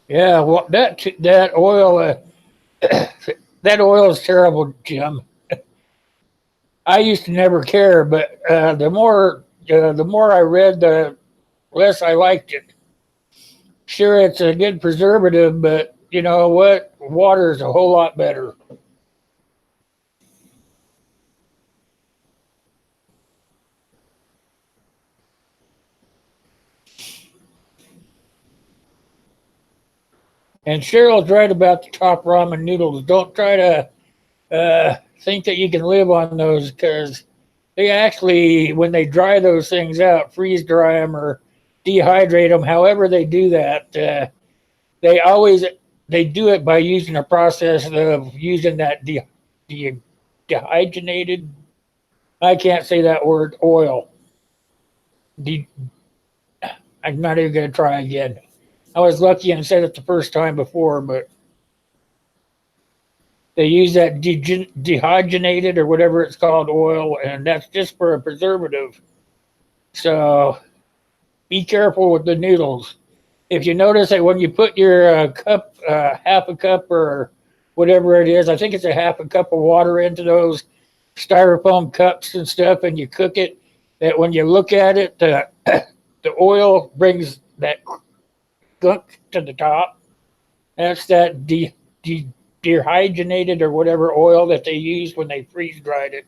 Yeah, well, that oil that oil is terrible, Jim. I used to never care, but the more I read, the less I liked it. Sure, it's a good preservative, but you know what? Water is a whole lot better. And Cheryl's right about the top ramen noodles. Don't try to think that you can live on those because they actually, when they dry those things out, freeze dry them or dehydrate them, however they do that, they always they do it by using a process of using that dehydrated. I can't say that word. Oil. De, I'm not even going to try again. I was lucky and said it the first time before, but they use that dehydrated or whatever it's called oil, and that's just for a preservative. So be careful with the noodles. If you notice that when you put your cup, half a cup or whatever it is, I think it's a half a cup of water into those styrofoam cups and stuff, and you cook it, that when you look at it, the oil brings that gunk to the top. That's that dehydrated or whatever oil that they used when they freeze dried it.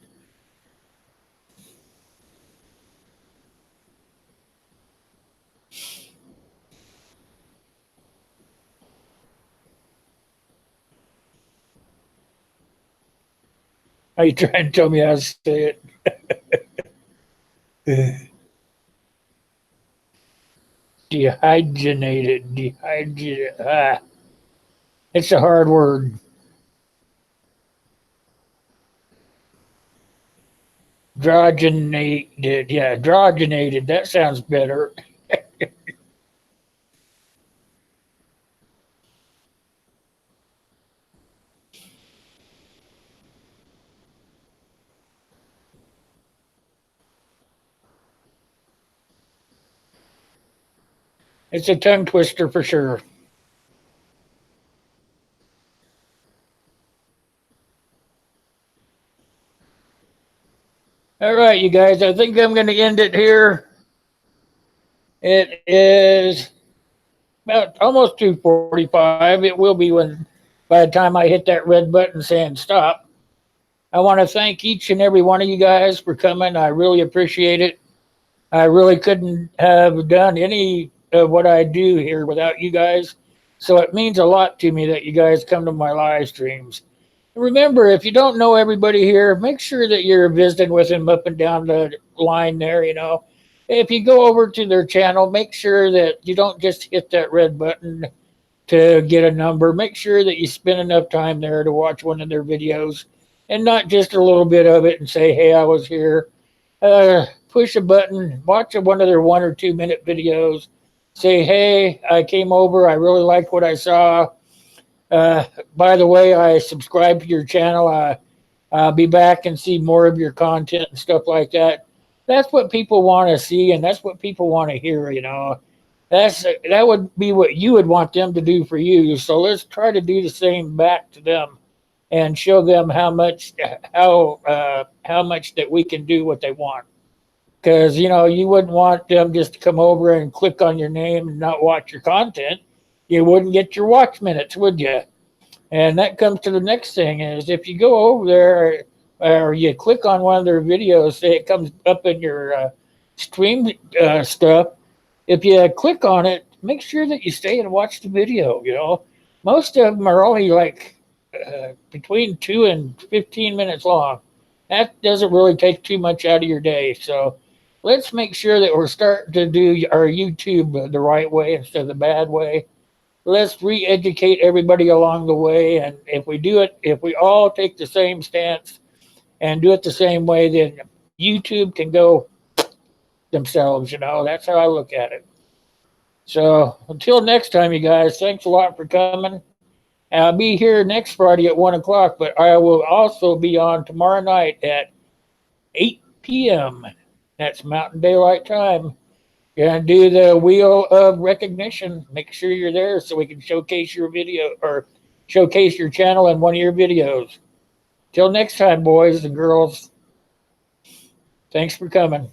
Are you trying to tell me how to say it? Dehydrated. It's a hard word. Drogenated. Yeah, drogenated. That sounds better. It's a tongue twister for sure. All right, you guys. I think I'm going to end it here. It is about almost 2:45. It will be when by the time I hit that red button saying stop. I want to thank each and every one of you guys for coming. I really appreciate it. I really couldn't have done any of what I do here without you guys. So it means a lot to me that you guys come to my live streams. Remember, if you don't know everybody here, make sure that you're visiting with them up and down the line there, you know. If you go over to their channel, make sure that you don't just hit that red button to get a number. Make sure that you spend enough time there to watch one of their videos and not just a little bit of it and say, hey, I was here. Push a button, watch one of their 1 or 2 minute videos, say, hey, I came over, I really liked what I saw. Uh, by the way, I subscribe to your channel. I'll be back and see more of your content and stuff like that. That's what people want to see, and that's what people want to hear. You know, that would be what you would want them to do for you. So let's try to do the same back to them, and show them how much that we can do what they want. Because you know you wouldn't want them just to come over and click on your name and not watch your content. You wouldn't get your watch minutes, would you? And that comes to the next thing is if you go over there or you click on one of their videos, say it comes up in your stream stuff. If you click on it, make sure that you stay and watch the video. You know, most of them are only like between 2 and 15 minutes long. That doesn't really take too much out of your day. So let's make sure that we're starting to do our YouTube the right way instead of the bad way. Let's re-educate everybody along the way. And if we do it, if we all take the same stance and do it the same way, then YouTube can go themselves. You know, that's how I look at it. So until next time, you guys, thanks a lot for coming. I'll be here next Friday at 1 o'clock, but I will also be on tomorrow night at 8 p.m. That's Mountain Daylight Time. Gonna do the wheel of recognition. Make sure you're there so we can showcase your video or showcase your channel in one of your videos. Till next time, boys and girls. Thanks for coming.